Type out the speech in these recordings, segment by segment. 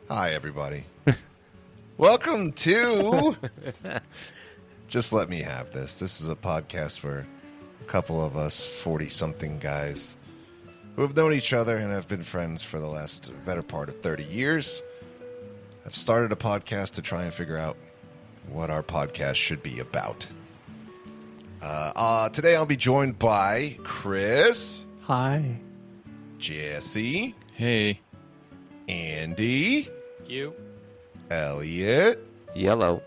Hi, everybody. Welcome to Just Let Me Have This. This is a podcast where a couple of us 40-something guys who have known each other and have been friends for the last better part of 30 years have started a podcast to try and figure out what our podcast should be about. Today I'll be joined by Chris. Hi. Jesse. Hey. Andy. You. Elliot. Yellow.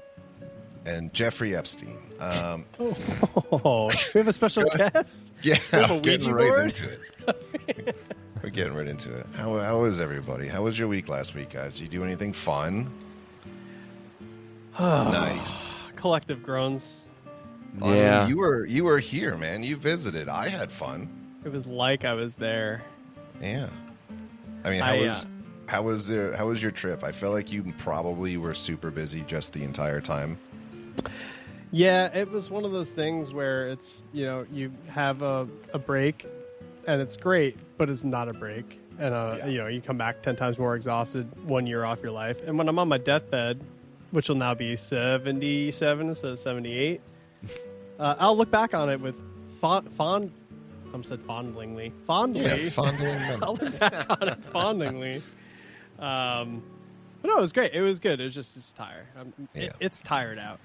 And Jeffrey Epstein. Oh, we have a special guest? Yeah, have a we're getting Ouija right board? into it. We're getting right into it. How is everybody? How was your week last week, guys? Did you do anything fun? Nice. Collective groans. Yeah. I mean, you were here, man. You visited. I had fun. It was like I was there. Yeah. I mean, how was your trip? I felt like you probably were super busy just the entire time. Yeah, it was one of those things where it's, you have a break and it's great, but it's not a break. And, you come back 10 times more exhausted 1 year off your life. And when I'm on my deathbed, which will now be 77 instead of 78, I'll look back on it with fondlingly. Yeah, fondling. I'll look back on it fondlingly. But no, it was great. It was good. It was just it's tired. It's tired out.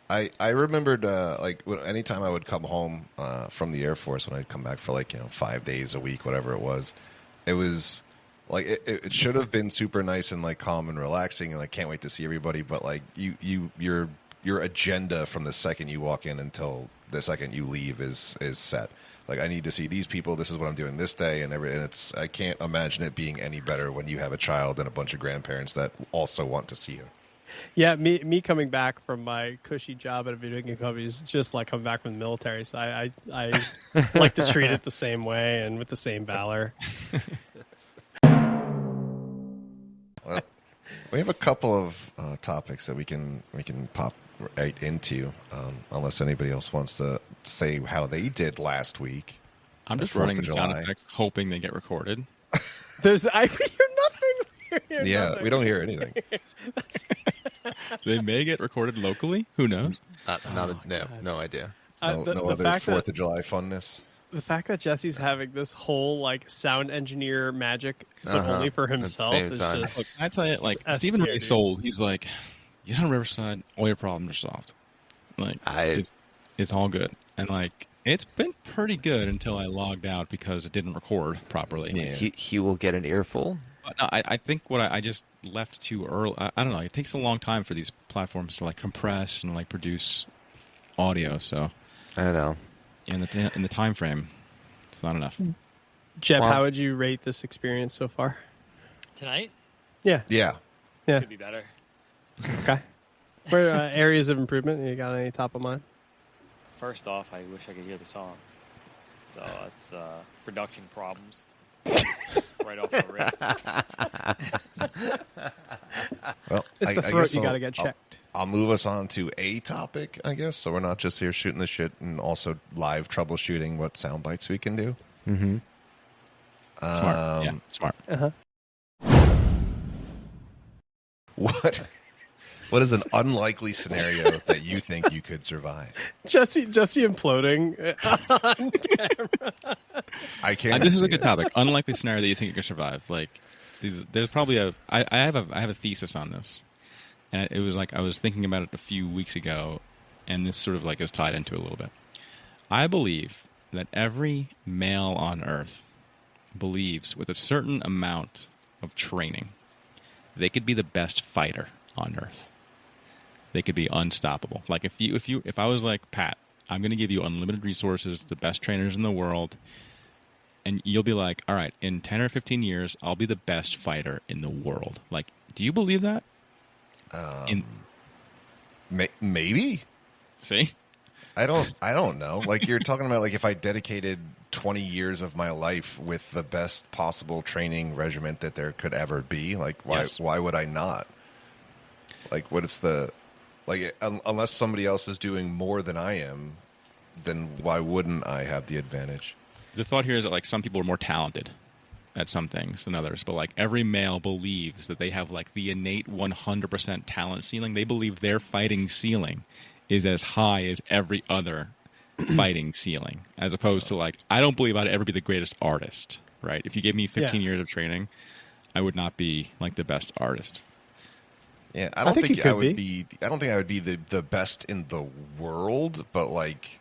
I remembered anytime I would come home from the Air Force, when I'd come back for 5 days a week, whatever it was like it should have been super nice and calm and relaxing and can't wait to see everybody. But your agenda from the second you walk in until the second you leave is set. I need to see these people. This is what I'm doing this day, and I can't imagine it being any better when you have a child and a bunch of grandparents that also want to see you. Yeah, me coming back from my cushy job at a video game company is just like coming back from the military. So I like to treat it the same way and with the same valor. Well, we have a couple of topics that we can pop right into, unless anybody else wants to say how they did last week. I'm just running the sound effects, hoping they get recorded. I hear nothing. Yeah, we don't hear anything. They may get recorded locally. Who knows? No idea. No other 4th of July funness. The fact that Jesse's having this whole sound engineer magic, but only for himself, is just. Look, I tell you, Stephen Ray sold. He's like, "Get on Riverside, all your problems are solved." It's all good, and it's been pretty good until I logged out because it didn't record properly. Yeah. He will get an earful. But no, I think I just left too early. I don't know. It takes a long time for these platforms to compress and produce audio. So I don't know. in the time frame, it's not enough. Jeb, how would you rate this experience so far? Tonight? Yeah. Could be better. Okay. Where areas of improvement? You got any top of mind? First off, I wish I could hear the song. So that's production problems. Right off the rip. Well, It's the throat you got to get checked. I'll move us on to a topic, I guess, so we're not just here shooting the shit and also live troubleshooting what sound bites we can do. Mm-hmm. Smart. Smart. Uh-huh. What is an unlikely scenario that you think you could survive? Jesse imploding on camera. I can't. This is a good topic. Unlikely scenario that you think you could survive. There's probably I have a thesis on this, and it was I was thinking about it a few weeks ago, and this sort of is tied into it a little bit. I believe that every male on Earth believes with a certain amount of training, they could be the best fighter on Earth. They could be unstoppable. If I was Pat, I'm going to give you unlimited resources, the best trainers in the world, and you'll be all right, in 10 or 15 years, I'll be the best fighter in the world. Do you believe that? Maybe. See? I don't know. You're talking about if I dedicated 20 years of my life with the best possible training regiment that there could ever be. Why would I not? What it's the unless somebody else is doing more than I am, then why wouldn't I have the advantage? The thought here is that some people are more talented at some things than others, but like every male believes that they have like the innate 100% talent ceiling. They believe their fighting ceiling is as high as every other fighting ceiling, as opposed to like, I don't believe I'd ever be the greatest artist, right? If you gave me 15 years of training, I would not be like the best artist. Yeah, I don't think I would be. I don't think I would be the best in the world, but like,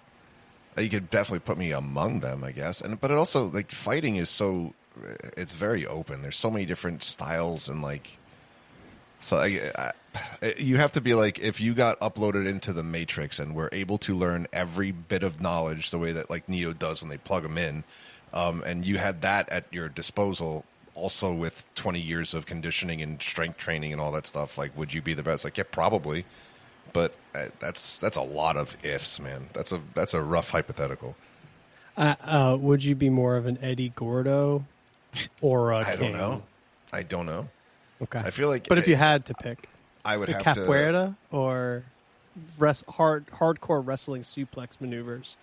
you could definitely put me among them, I guess. But it also, like, fighting is so, it's very open. There's so many different styles, and like, so you have to be like, if you got uploaded into the Matrix and were able to learn every bit of knowledge the way that like Neo does when they plug him in, and you had that at your disposal, also with 20 years of conditioning and strength training and all that stuff, like, would you be the best? Like, yeah, probably. But that's a lot of ifs, man. That's a rough hypothetical. Would you be more of an Eddie Gordo or a I King? I don't know. Okay. I feel like, but if you had to pick, I would have capoeira or hardcore wrestling suplex maneuvers.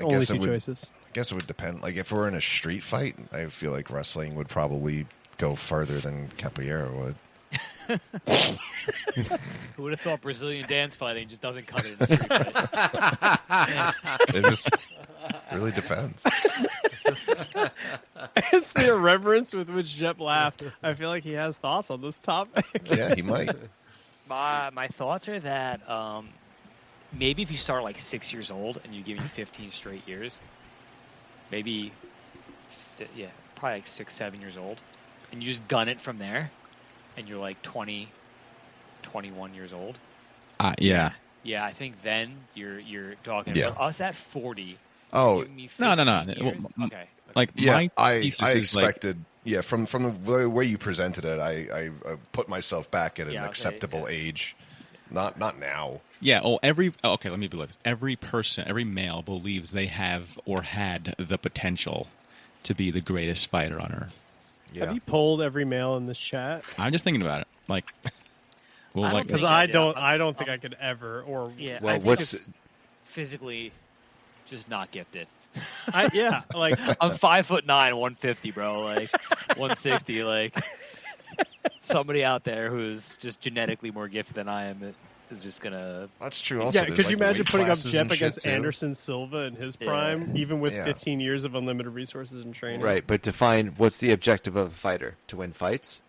Only two choices. I guess it would depend. Like, if we're in a street fight, I feel like wrestling would probably go farther than capoeira would. Who would have thought Brazilian dance fighting just doesn't cut it in the street fight? It just really depends. It's the irreverence with which Jep laughed. I feel like he has thoughts on this topic. Yeah, he might. My thoughts are that maybe if you start like 6 years old and you give me 15 straight years, maybe, probably like 6, 7 years old, and you just gun it from there, and you're like 20, 21 years old. Yeah. Yeah, I think then you're talking Yeah. about us at 40. No. Years? Okay. Like, Yeah, my I thesis is like, expected. Yeah, from the way you presented it, I put myself back at an acceptable age. Not now. yeah. Okay, let me believe this. Every person, every male believes they have or had the potential to be the greatest fighter on earth. Yeah. Have you polled every male in this chat? I'm just thinking about it. Like, well, I like, don't Because think I don't think I could ever. Or Yeah, Well, I think what's it's physically just not gifted. like I'm 5'9", 150, bro. Like 160. Like somebody out there who's just genetically more gifted than I am is just gonna. That's true. Also, yeah. there's, Could you like, imagine weight putting up classes Jep and shit, against too. Anderson Silva in his Yeah. prime, even with Yeah. 15 years of unlimited resources and training? right, but define what's the objective of a fighter? To win fights?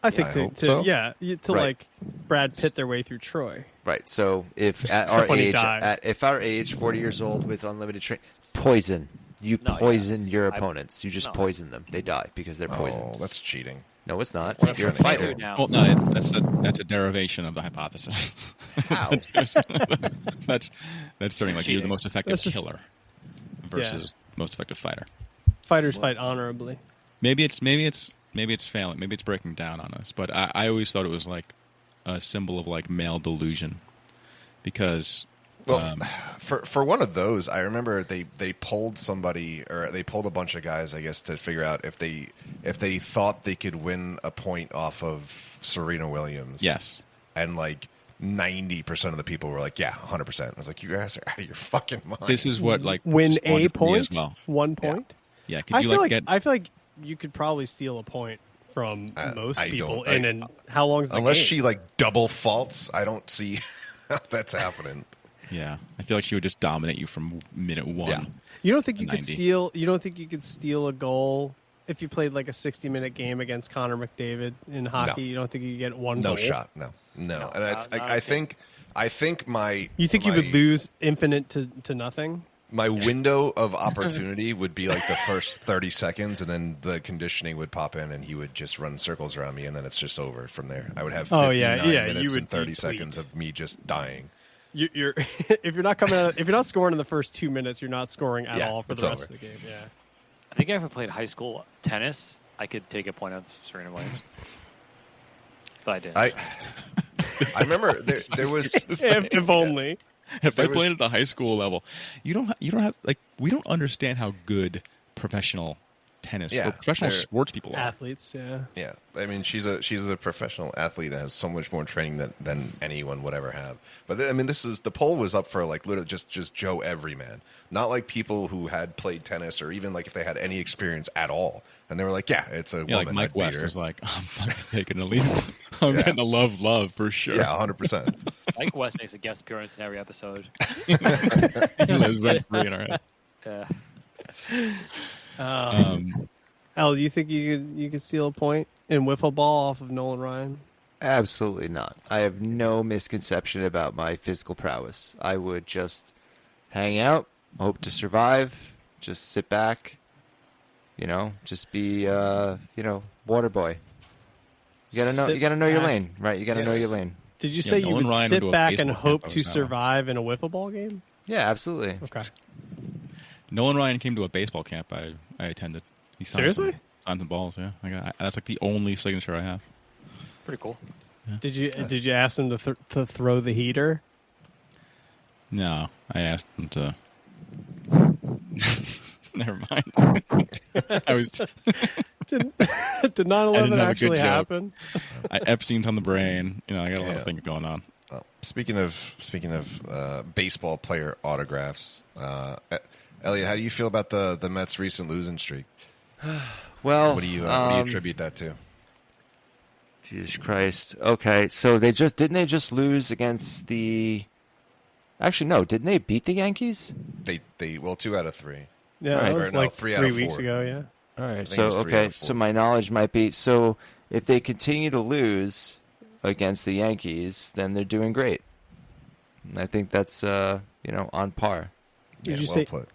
I think I to hope so. to Right. like Brad Pitt their way through Troy. Right. So if at our when he age, died. if our age, 40 years old with unlimited training, poison. You No, yeah. poison your I- opponents. You just no. poison them. They die because they're poisoned. Oh, that's cheating. No, it's not. We're not You're a trying to fighter. do Now. well, no, that's a derivation of the hypothesis. How? that's starting like you're the most effective That's just- killer versus most effective fighter. Fighters fight honorably. Maybe it's failing. Maybe it's breaking down on us. But I always thought it was like a symbol of like male delusion, because Well, for one of those, I remember they polled somebody, or they polled a bunch of guys, I guess, to figure out if they thought they could win a point off of Serena Williams. yes, And like 90% of the people were like, yeah, 100%. I was like, you guys are out of your fucking mind. this is what like Win spawned a for me point, as well. 1 point. Yeah, could you get? I feel like you could probably steal a point from most I people. don't- And how long's the Unless game? she like double faults, I don't see how that's happening. Yeah, I feel like she would just dominate you from minute one. Yeah. You don't think you could 90. steal? You don't think you could steal a goal if you played like a 60-minute game against Connor McDavid in hockey? No. You don't think you could get one No goal? shot. No. And not I think my You think you would lose infinite to nothing? my window of opportunity would be like the first 30 seconds, and then the conditioning would pop in, and he would just run circles around me, and then it's just over from there. I would have 59 minutes you would and 30 deplete. seconds of me just dying. You're if you're not coming out, if you're not scoring in the first 2 minutes, you're not scoring at Yeah, all for it's the rest over. of the game. Yeah. I think if I played high school tennis, I could take a point of Serena Williams. But I didn't. I remember there was if only. If I There was- played at the high school level, you don't have like we don't understand how good professional tennis. Yeah, For professional they're sports people are. Athletes, yeah. Yeah, I mean, she's a professional athlete and has so much more training than anyone would ever have. But I mean, the poll was up for like literally just Joe Everyman, not like people who had played tennis or even like if they had any experience at all. And they were like, yeah, it's a Yeah, woman. like Mike I'd beat West her. is like, I'm fucking taking the lead. I'm getting a love for sure. Yeah, 100%. Mike West makes a guest appearance in every episode. He lives rent free in our head. Yeah. Al, do you think you could steal a point in wiffle ball off of Nolan Ryan? Absolutely not. I have no misconception about my physical prowess. I would just hang out, hope to survive, just sit back, just be, water boy. You gotta know your lane, right? You gotta know your lane. Did you say you Nolan would Ryan went to sit a back and baseball hope camp. to That was survive in a wiffle ball game? Yeah, absolutely. Okay. Nolan Ryan came to a baseball camp I attended. He signed Seriously? Signed some balls, yeah. That's like the only signature I have. Pretty cool. Did you ask him to throw the heater? No, I asked him to. Never mind. I was. Did 9/11 have a good actually joke. happen? Epstein's on the brain. I got a lot of things going on. Speaking of baseball player autographs, Elliot, how do you feel about the Mets' recent losing streak? Well, What do you attribute that to? Jesus Christ. Okay, so they just lose against the? Actually, no. Didn't they beat the Yankees? They 2 out of 3. Yeah, Right. that Or was no, like 3 out 3 of weeks 4. ago. Yeah. All right. think it So was 3 out okay. of 4. So my knowledge might be so if they continue to lose against the Yankees, then they're doing great. And I think that's on par. Did you well say put.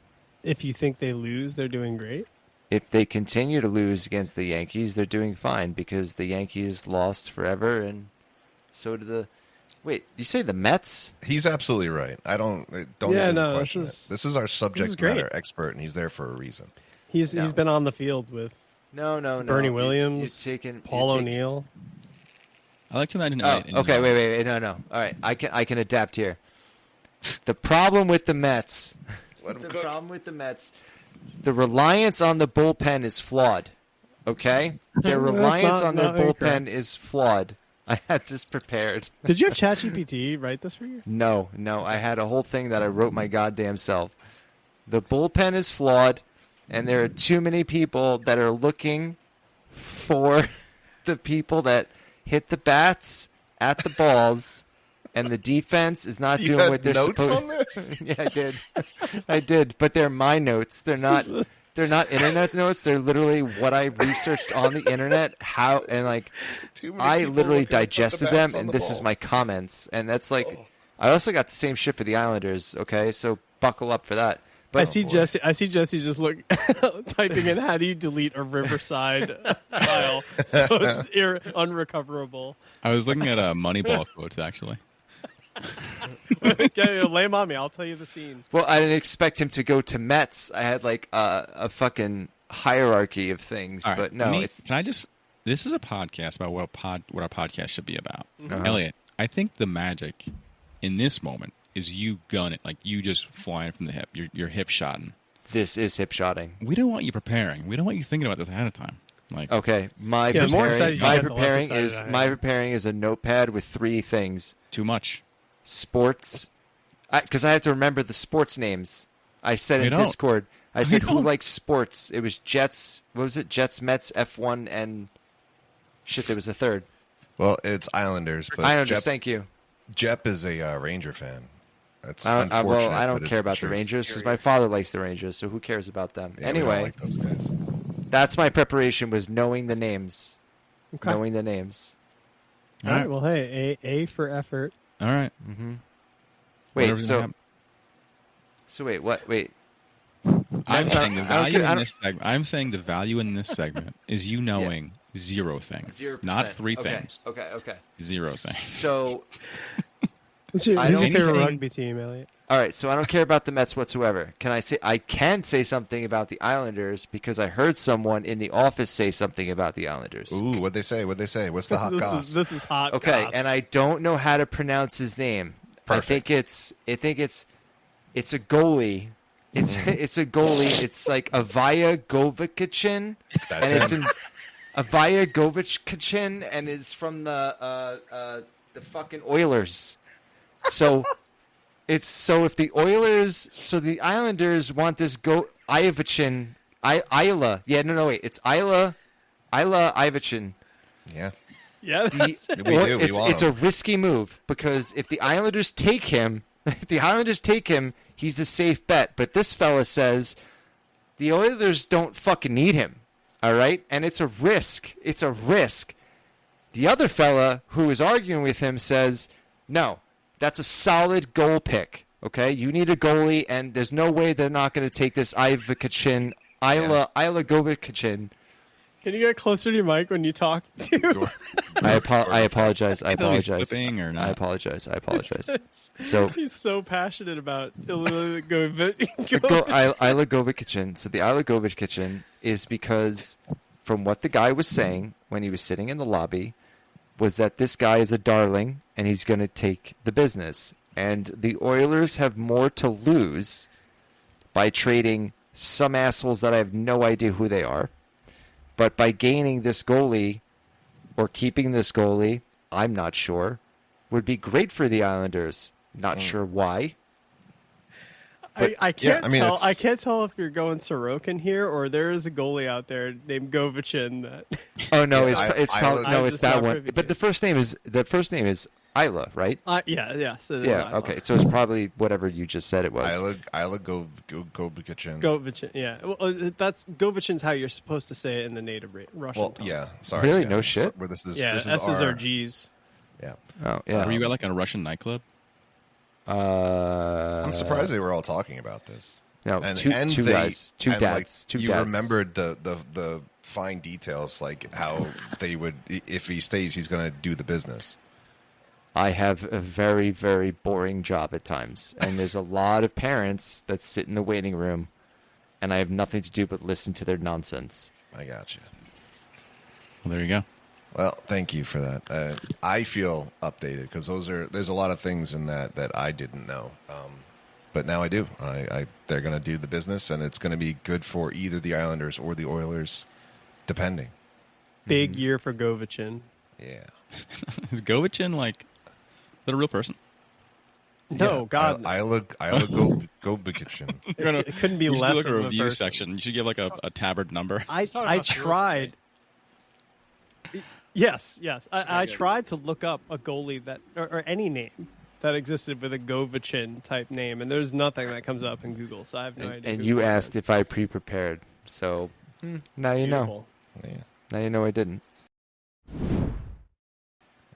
if you think they lose, they're doing great? If they continue to lose against the Yankees, they're doing fine because the Yankees lost forever, and so did the. Wait, you say the Mets? He's absolutely right. I don't Yeah, even no, question this is- it. This is our this subject is great. matter expert, and he's there for a reason. He's No. been on the field with No. Bernie You- Williams, you've taken- Paul you've taken- O'Neill. I like to imagine. Oh, okay. Wait. No. All right, I can adapt here. The problem with the Mets. Let him The cook. problem with the Mets, the reliance on the bullpen is flawed. Okay, their That's reliance on their not bullpen incorrect. is flawed. I had this prepared. Did you have ChatGPT write this for you? No, I had a whole thing that I wrote my goddamn self. The bullpen is flawed, and there are too many people that are looking for the people that hit the bats at the balls, and the defense is not You doing had what they're notes supposed. on this? Yeah, I did, but they're my notes. They're not internet notes. They're literally what I researched on the internet. How and like Too many I people literally looking to put the digested bats them, on and the this is balls. my comments. And that's like, I also got the same shit for the Islanders. Okay, so buckle up for that. But I see Jesse just look typing in how do you delete a Riverside file so it's unrecoverable. I was looking at Moneyball quotes actually. Okay, lay him on me. I'll tell you the scene. well, I didn't expect him to go to Mets. I had like a fucking hierarchy of things, All right, but no, let me- it's Can I just? This is a podcast about what our podcast should be about. Uh-huh. Elliot, I think the magic in this moment is you gun it, like you just flying from the hip. You're hip shotting. this is hip shotting. We don't want you preparing. We don't want you thinking about this ahead of time. Like, Okay, my Yeah, the more excited preparing, you get, the less excited I am. my preparing is a notepad with 3 things: too much. sports, because I have to remember the sports names. I said We in don't. Discord. I We said who don't. likes sports. It was Jets. What was it? Jets, Mets, F1, and shit. There was a third. Well, it's Islanders, but Islanders. Thank you. Jep is a Ranger fan. That's Well, unfortunate. I but don't it's care the about the truth. Rangers because my father likes the Rangers. So who cares about them? Yeah, we don't Anyway, like those guys. that's my preparation was knowing the names. Okay. Knowing the names. All right. Well, hey, A for effort. All right. Wait, Whatever's gonna so happen. wait, what? Wait. I'm That's saying not- the I don't value care- I in don't- this segment. I'm saying the value in this segment is you knowing 0 things, 0%. not 3 Okay, things. Okay. 0 things. So, Who's your I who's your don't favorite think- rugby team, Elliot? all right. So I don't care about the Mets whatsoever. I can say something about the Islanders because I heard someone in the office say something about the Islanders. Ooh, what'd they say? What'd they say? What's the hot goss? This is hot. Okay, goss. and I don't know how to pronounce his name. Perfect. I think it's a goalie It's a goalie. It's like Avaya Govicicin, That's and it's him. in Avaya Govicicin, and is from the fucking Oilers. So if the Oilers, so the Islanders want this Ivachin, Isla. Yeah, no, wait, it's Isla Ivachin. Yeah. Yeah, that's it. We do. We want It's a him. risky move because if the Islanders take him, he's a safe bet. But this fella says the Oilers don't fucking need him. All right, and it's a risk. It's a risk. The other fella who is arguing with him says, no, that's a solid goal pick. Okay, you need a goalie, and there's no way they're not going to take this Ivachin, Isla Govicicin. Can you get closer to your mic when you talk? Too? I apologize. I know he's apologize. flipping or not. I apologize. So He's so passionate about Isla Govicicin. So the Isla Govicicin is because, from what the guy was saying when he was sitting in the lobby, was that this guy is a darling and he's going to take the business. And the Oilers have more to lose by trading some assholes that I have no idea who they are. But by gaining this goalie or keeping this goalie, I'm not sure, would be great for the Islanders. Not sure why. I can't yeah, I mean, tell. it's- I can't tell if you're going Sorokin here or there is a goalie out there named Govichin that. Oh no, Yeah, it's probably I'm no, it's just that not one. privy But to the first name is Isla, right? Yes. It is Yeah. Isla. Okay, so it's probably whatever you just said it was. Isla Govicicin. Govichin. Yeah. Well, that's Govichin's how you're supposed to say it in the native Russian. Well, tongue. yeah. Sorry. Really? yeah. No shit? Where this is. Yeah. This is S's our, are G's. Yeah. Oh yeah. Were you at like a Russian nightclub? I'm surprised they were all talking about this. No, two they- guys, two and, dads, like, two you dads. remembered the fine details, like how they would, if he stays, he's going to do the business. I have a very, very boring job at times, and there's a lot of parents that sit in the waiting room, and I have nothing to do but listen to their nonsense. I got you. Well, there you go. Well, thank you for that. I feel updated because there's a lot of things in that I didn't know, but now I do. They're going to do the business, and it's going to be good for either the Islanders or the Oilers, depending. Big year for Govichin. Yeah. Is Govichin like, is that a real person? No, Yeah, God. Isla Govicicin. It couldn't be You should do, less like a of a review person. section. You should give like a tabard number. I talking about tried. Yes. I good. tried to look up a goalie that or any name that existed with a Govichin type name, and there's nothing that comes up in Google. So I have no idea. And who you it asked is. if I pre-prepared, so now you know. Beautiful. Yeah. Now you know I didn't.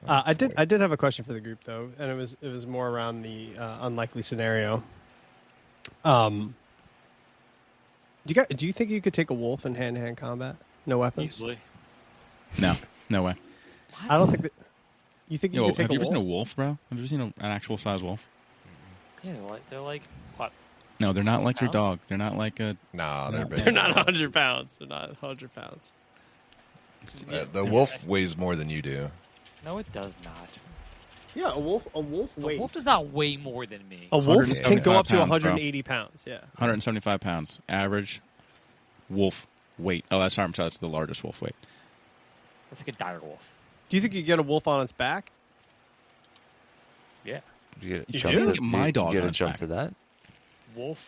I did have a question for the group though, and it was more around the unlikely scenario. Do you think you could take a wolf in hand-to-hand combat? No weapons. Easily. No way. I don't think that. You think you Yo, could take have you ever a seen a wolf? wolf, bro? Have you ever seen an actual size wolf? Yeah, they're like what? No, they're not like your Pounds? dog. They're not like a. Nah, they're big. They're not 100 pounds. They're not 100 pounds. The wolf weighs more than you do. No, it does not. Yeah, a wolf. A wolf The weighs. wolf does not weigh more than me. A wolf can go up to 175 pounds, bro. 180 pounds. Yeah. 175 pounds average wolf weight. Oh, that's sorry, that's the largest wolf weight. That's like a dire wolf. Do you think you could get a wolf on its back? Yeah. You You jump do? to, My dog You on gotta its jump back. to that. Wolf.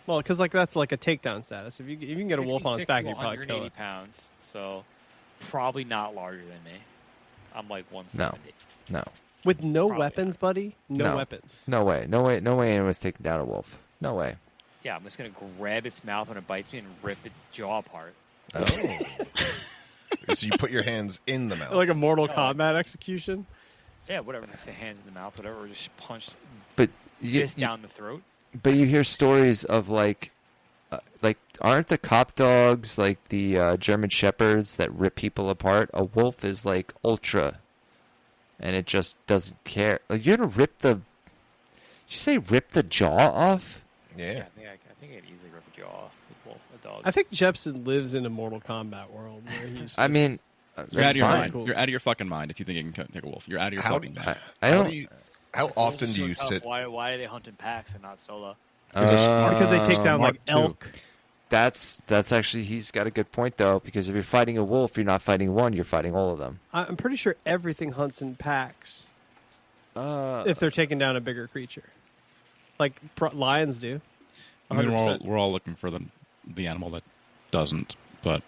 Well, because like that's like a takedown status. If you can get a wolf on its 66 back, to you probably kill 180 it. pounds. So probably not larger than me. I'm like 170. No, With no Probably weapons, buddy. No, No. weapons. no way, no way, no way anyone's taking down a wolf. No way. Yeah, I'm just gonna grab its mouth when it bites me and rip its jaw apart. Oh. So you put your hands in the mouth. Like a Mortal Oh. Kombat execution. Yeah, whatever. If the hands in the mouth, whatever, or just punched But you, fist down the throat. but you hear stories of like aren't the cop dogs like the German shepherds that rip people apart? A wolf is like ultra, and it just doesn't care. Like, you're gonna rip the. Did you say rip the jaw off? Yeah. I think I could easily rip a jaw off with wolf, a dog. I think Jepsen lives in a Mortal Kombat world where he's. I mean, You're out of your fine. mind. Cool. You're out of your fucking mind if you think you can take a wolf. You're out of your How fucking do mind. I How don't. do you? How often do you Wolves are so tough. sit? Why do they hunt in packs and not solo? Because they take down Mark like too. elk. That's actually, he's got a good point though, because if you're fighting a wolf, you're not fighting one, you're fighting all of them. I'm pretty sure everything hunts in packs if they're taking down a bigger creature, like lions do. I mean, 100%. we're all looking for the animal that doesn't, but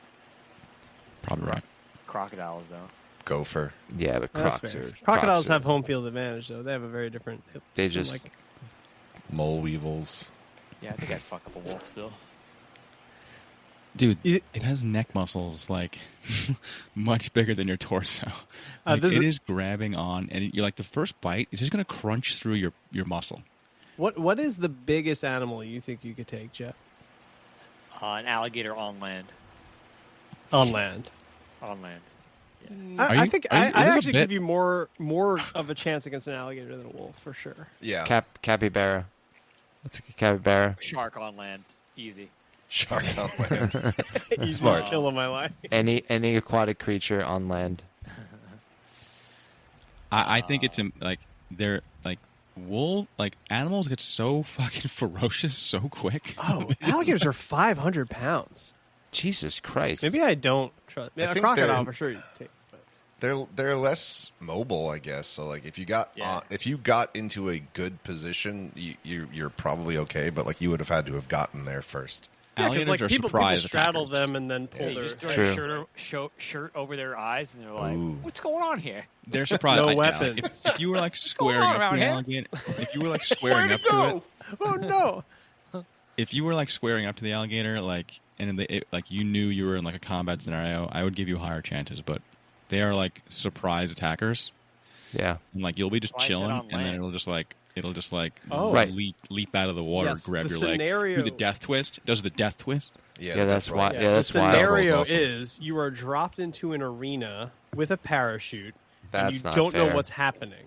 probably right. Crocodiles don't. Gopher. Yeah, but That's crocs fair. are Crocodiles crocs are- have home field advantage, though. They have a very different. They just- like, Mole weevils. Yeah, I think I'd fuck up a wolf still. Dude, You- it has neck muscles like much bigger than your torso. Like, this it is- is grabbing on, and you're like the first bite, it's just gonna crunch through your muscle. what is the biggest animal you think you could take, Jeff? An alligator on land. On land. On land. Are I you- think are you- I is this a actually bit? give you more of a chance against an alligator than a wolf for sure. Yeah. capybara. That's a capybara. Shark on land. Easy. Shark on land. Easiest Smart. kill of my life. Any aquatic creature on land. I think it's like they're like animals get so fucking ferocious so quick. Oh, alligators are 500 pounds. Jesus Christ. Maybe I don't trust. I Yeah, a think crocodile they're- for sure. You take, but. They're less mobile, I guess. So like if you got into a good position, you're probably okay. But like you would have had to have gotten there first. Yeah, because Alligators like are people surprise straddle attackers. them and then pull Yeah, You their. just throw True. a shirt over their eyes, and they're like, Ooh. "What's going on here?" They're surprised. No like, weapons. if you were like going squaring on up around to the here? alligator, if you were like squaring up to it, Oh no! if you were like squaring up to the alligator, like and like you knew you were in like a combat scenario, I would give you higher chances. But they are like surprise attackers, Yeah. and like you'll be just Why is it chilling, on and then land? it'll just like Oh. Right. leap out of the water, Yes, grab the your leg, scenario- do the death twist. Does the death twist? Yeah, that's why- right. yeah, that's the wild. scenario Awesome. is you are dropped into an arena with a parachute, and That's you not don't know fair. what's happening.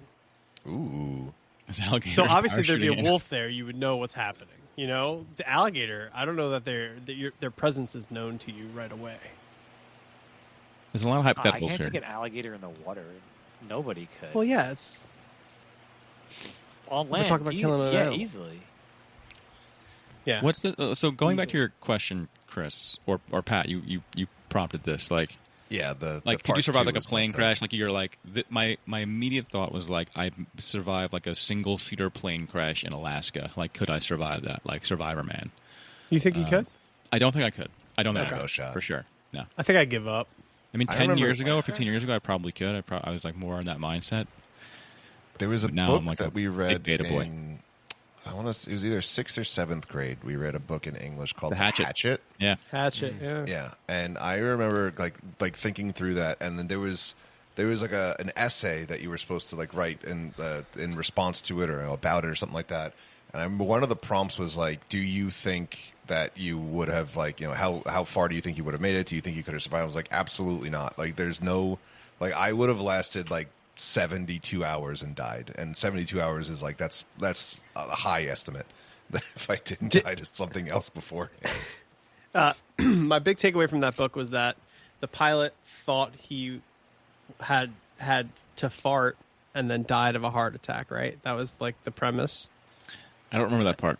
Ooh. This alligator So obviously there'd be a parachuting in. wolf there. You would know what's happening. You know, the alligator. I don't know that their presence is known to you right away. There's a lot of I hypotheticals can't here. take an alligator in the water. Nobody could. Well, yeah, it's on land, talking about killing an animal. easily. yeah. What's the so going back to your question, Chris or Pat? You prompted this like. Yeah, the Like, could part you survive two like a was plane messed up. crash? Like, you're like, my immediate thought was like, I survived like a single seater plane crash in Alaska. Like, could I survive that? Like, Survivor Man. You think you could? I don't think I could. I don't think I No could. shot. For sure. No. I think I'd give up. I mean, I 10 remember- years ago, 15 years ago, I probably could. I was like more in that mindset. There was a But now book I'm like a that we big read beta boy. in. I want to. It was either 6th or 7th grade. We read a book in English called The Hatchet. Yeah. Hatchet. Yeah. Yeah, and I remember like thinking through that, and then there was like an essay that you were supposed to like write in response to it or about it or something like that. And I remember one of the prompts was like, "Do you think that you would have like how far do you think you would have made it? Do you think you could have survived?" I was like, "Absolutely not. Like, there's no like I would have lasted like 72 hours and died, and 72 hours is like that's a high estimate. If I didn't die to something else beforehand." My big takeaway from that book was that the pilot thought he had to fart and then died of a heart attack. Right? That was like the premise. I don't remember that part.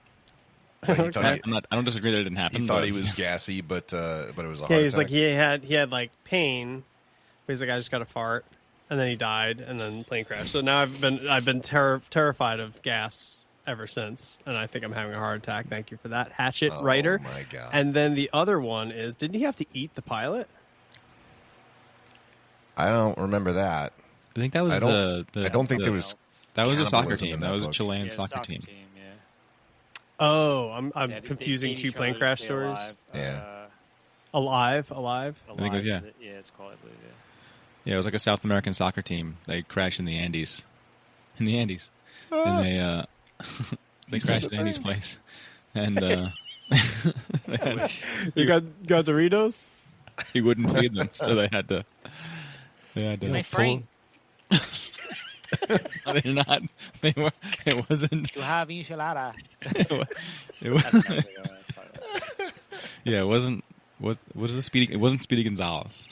He thought I don't disagree that it didn't happen. he thought but- he was gassy, but it was a heart Yeah, he's attack. like he had like pain, but he's like I just got a fart, and then he died, and then plane crash. So now I've been terrified of gas ever since, and I think I'm having a heart attack. Thank you for that, Hatchet Oh, writer. my God. And then the other one is, didn't he have to eat the pilot? I don't remember that. I think that was I don't- the I don't think there was that was a soccer cannibalism team. in That that was a book. Chilean Yeah, soccer team. Yeah. Oh, I'm Yeah, they confusing feed two each plane other to crash stay stories. alive. Yeah. Alive. Alive, think it was- yeah. is it? Yeah, it's called. I believe. Yeah. Yeah, it was like a South American soccer team. They crashed in the Andes. And they they crashed in Andy's place. And You got Doritos? he wouldn't feed them, so they had to My friend, No, they're not. They were. It wasn't. to have enchilada. It was, yeah, it wasn't. Was the Speedy? It wasn't Speedy Gonzalez.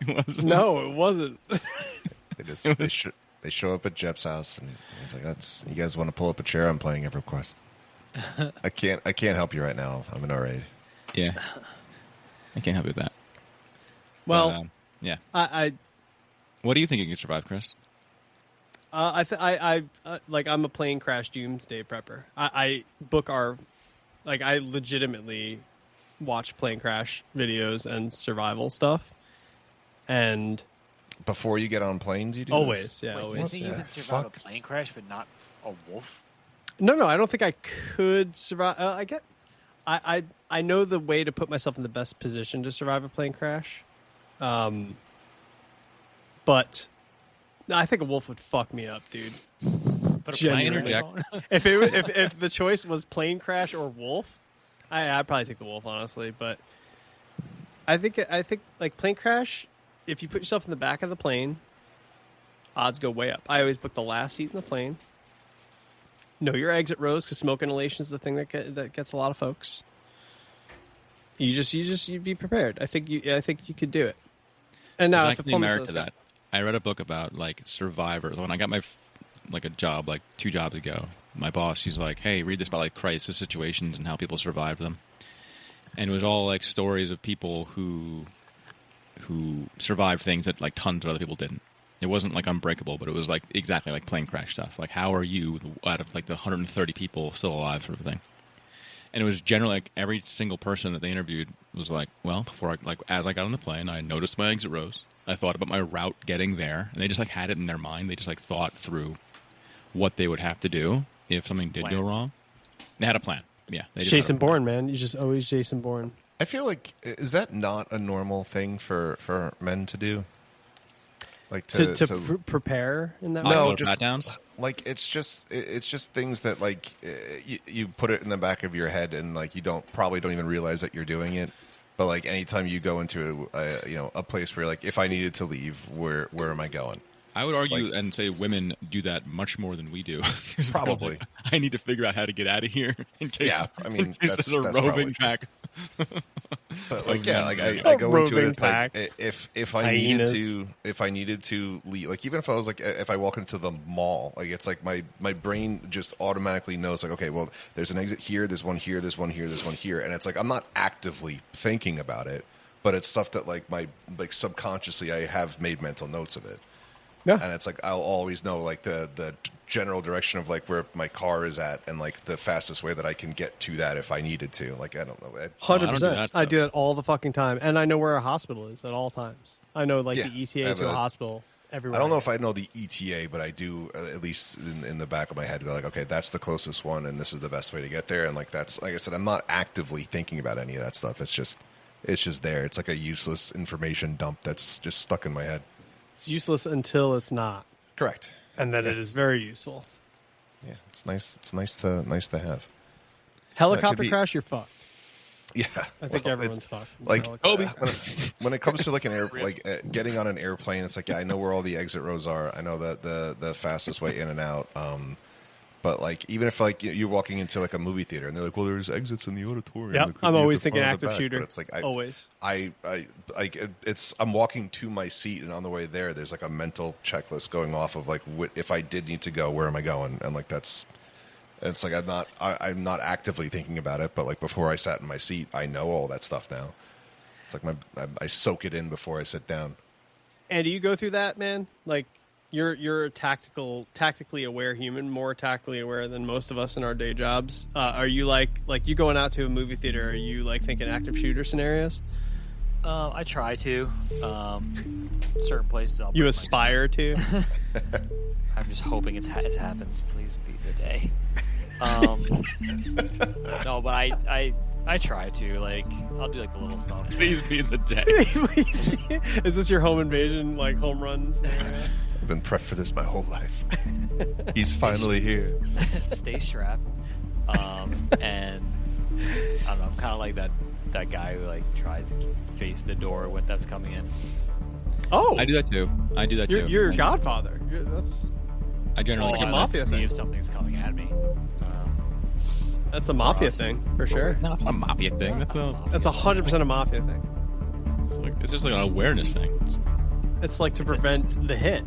It was No, it wasn't. They show up at Jep's house, and he's like, "You guys want to pull up a chair? I'm playing EverQuest." I can't help you right now. I'm in a raid. Yeah, I can't help you with that. Well, But, yeah. I What do you think you can survive, Chris? like I'm a plane crash doomsday prepper. I book our, like I legitimately watch plane crash videos and survival stuff, and Before you get on planes, you do always, this? yeah, Wait, you always. think Yeah. you can survive Fuck. a plane crash, but not a wolf? No, I don't think I could survive. I know the way to put myself in the best position to survive a plane crash, but no, I think a wolf would fuck me up, dude. But Can I interject? If the choice was plane crash or wolf, I'd probably take the wolf, honestly. But I think like plane crash, if you put yourself in the back of the plane, odds go way up. I always book the last seat in the plane. Know your exit rows because smoke inhalation is the thing that gets a lot of folks. You'd be prepared. I think you could do it. And now, There's if the actually plumber merit says to that. I read a book about like survivors. When I got my a job like 2 jobs ago, my boss, she's like, "Hey, read this about like crisis situations and how people survive them." And it was all like stories of people who survived things that like tons of other people didn't. It wasn't like Unbreakable, but it was like exactly like plane crash stuff. Like, how are you out of like the 130 people still alive, sort of thing. And it was generally like every single person that they interviewed was like, well, as I got on the plane, I noticed my exit rows. I thought about my route getting there, and they just like had it in their mind. They just like thought through what they would have to do if something did go wrong. They had a plan. Yeah, they just had a Jason plan. Bourne, man, you just always Jason Bourne. I feel like, is that not a normal thing for men to do? Like To prepare in that way. No, Those just pat-downs? like it's just things that like you put it in the back of your head and like you probably don't even realize that you're doing it. But like anytime you go into a place where like if I needed to leave, where am I going? I would argue and say women do that much more than we do. 'Cause they're Probably. like, I need to figure out how to get out of here in case, Yeah, I mean, in case that's there's a probably roving true. pack. But like yeah, like I go into it. Roving It's like pack. if I Hyenas. needed to leave, like even if I was like if I walk into the mall, like it's like my brain just automatically knows like okay, well there's an exit here, there's one here, there's one here, there's one here, and it's like I'm not actively thinking about it, but it's stuff that like subconsciously I have made mental notes of it. Yeah. And it's like I'll always know like the general direction of like where my car is at and like the fastest way that I can get to that if I needed to. Like I don't know. 100%. that I stuff. do that all the fucking time, and I know where a hospital is at all times. I know like Yeah, the I ETA have to a a- hospital everywhere. I don't know if I know the ETA, but I do at least in the back of my head. They're like, okay, that's the closest one, and this is the best way to get there. And like that's like I said, I'm not actively thinking about any of that stuff. It's just there. It's like a useless information dump that's just stuck in my head. It's useless until it's not, Correct. and then Yeah. it is very useful. Yeah, it's nice. It's nice to have. Helicopter be- crash, you're fucked. Yeah, I think well, everyone's it's- fucked. Like Helicopter. when it comes to like an air, getting on an airplane, it's like yeah, I know where all the exit rows are. I know the fastest way in and out. But like even if like you're walking into like a movie theater and they're like, well, there's exits in the auditorium. Yep, There could I'm be at always the thinking front or the active back, shooter. But it's like Always. I like it's I'm walking to my seat and on the way there's like a mental checklist going off of like if I did need to go, where am I going? And like it's like I'm not actively thinking about it, but like before I sat in my seat, I know all that stuff now. It's like I soak it in before I sit down. And do you go through that, man? Like you're a tactically aware human, more tactically aware than most of us in our day jobs. Are you like you going out to a movie theater? Are you like thinking active shooter scenarios? I try to. Certain places I'll You bring my- aspire to? I'm just hoping it happens. Please be the day. No, but I try to. Like, I'll do like the little stuff. Please be the day. Please. Is this your home invasion like home run scenario? I've been prepped for this my whole life. He's finally here. Stay strapped. And I don't know. I'm kind of like that guy who like tries to face the door when that's coming in. Oh, I do that too. You're I- Godfather. I generally It's like a do that. mafia see thing. if something's coming at me. That's a mafia us. thing for sure. No, it's not a mafia thing. That's a. That's 100% a mafia thing. It's just like an awareness thing. It's like to prevent the hit.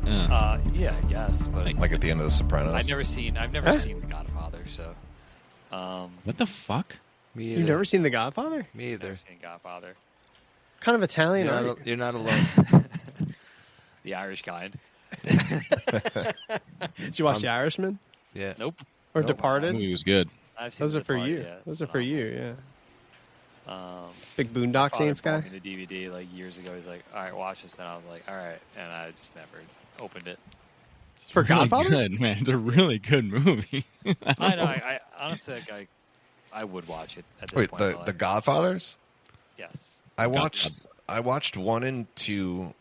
Yeah. Yeah, I guess, but Like at the end of The Sopranos. I've never seen The Godfather. So, What the fuck? Me either. You've never seen The Godfather? Me either. never seen Godfather. What kind of Italian You're are not, you? you're not alone. The Irish kind. Did you watch The Irishman Yeah. Nope. or Nope. The Departed? movie was good. I've seen Those are The for Departed, you. yeah, it's Those are for phenomenal. you. Yeah. Big My Boondock father Saints guy. bought me the DVD like years ago. He's like, "All right, watch this," and I was like, "All right," and I just never opened it. For Really Godfather? good, man. It's a really good movie. I know. I honestly, like, I would watch it at this Wait, point. in my the life. Godfathers? Yes. I watched 1 and 2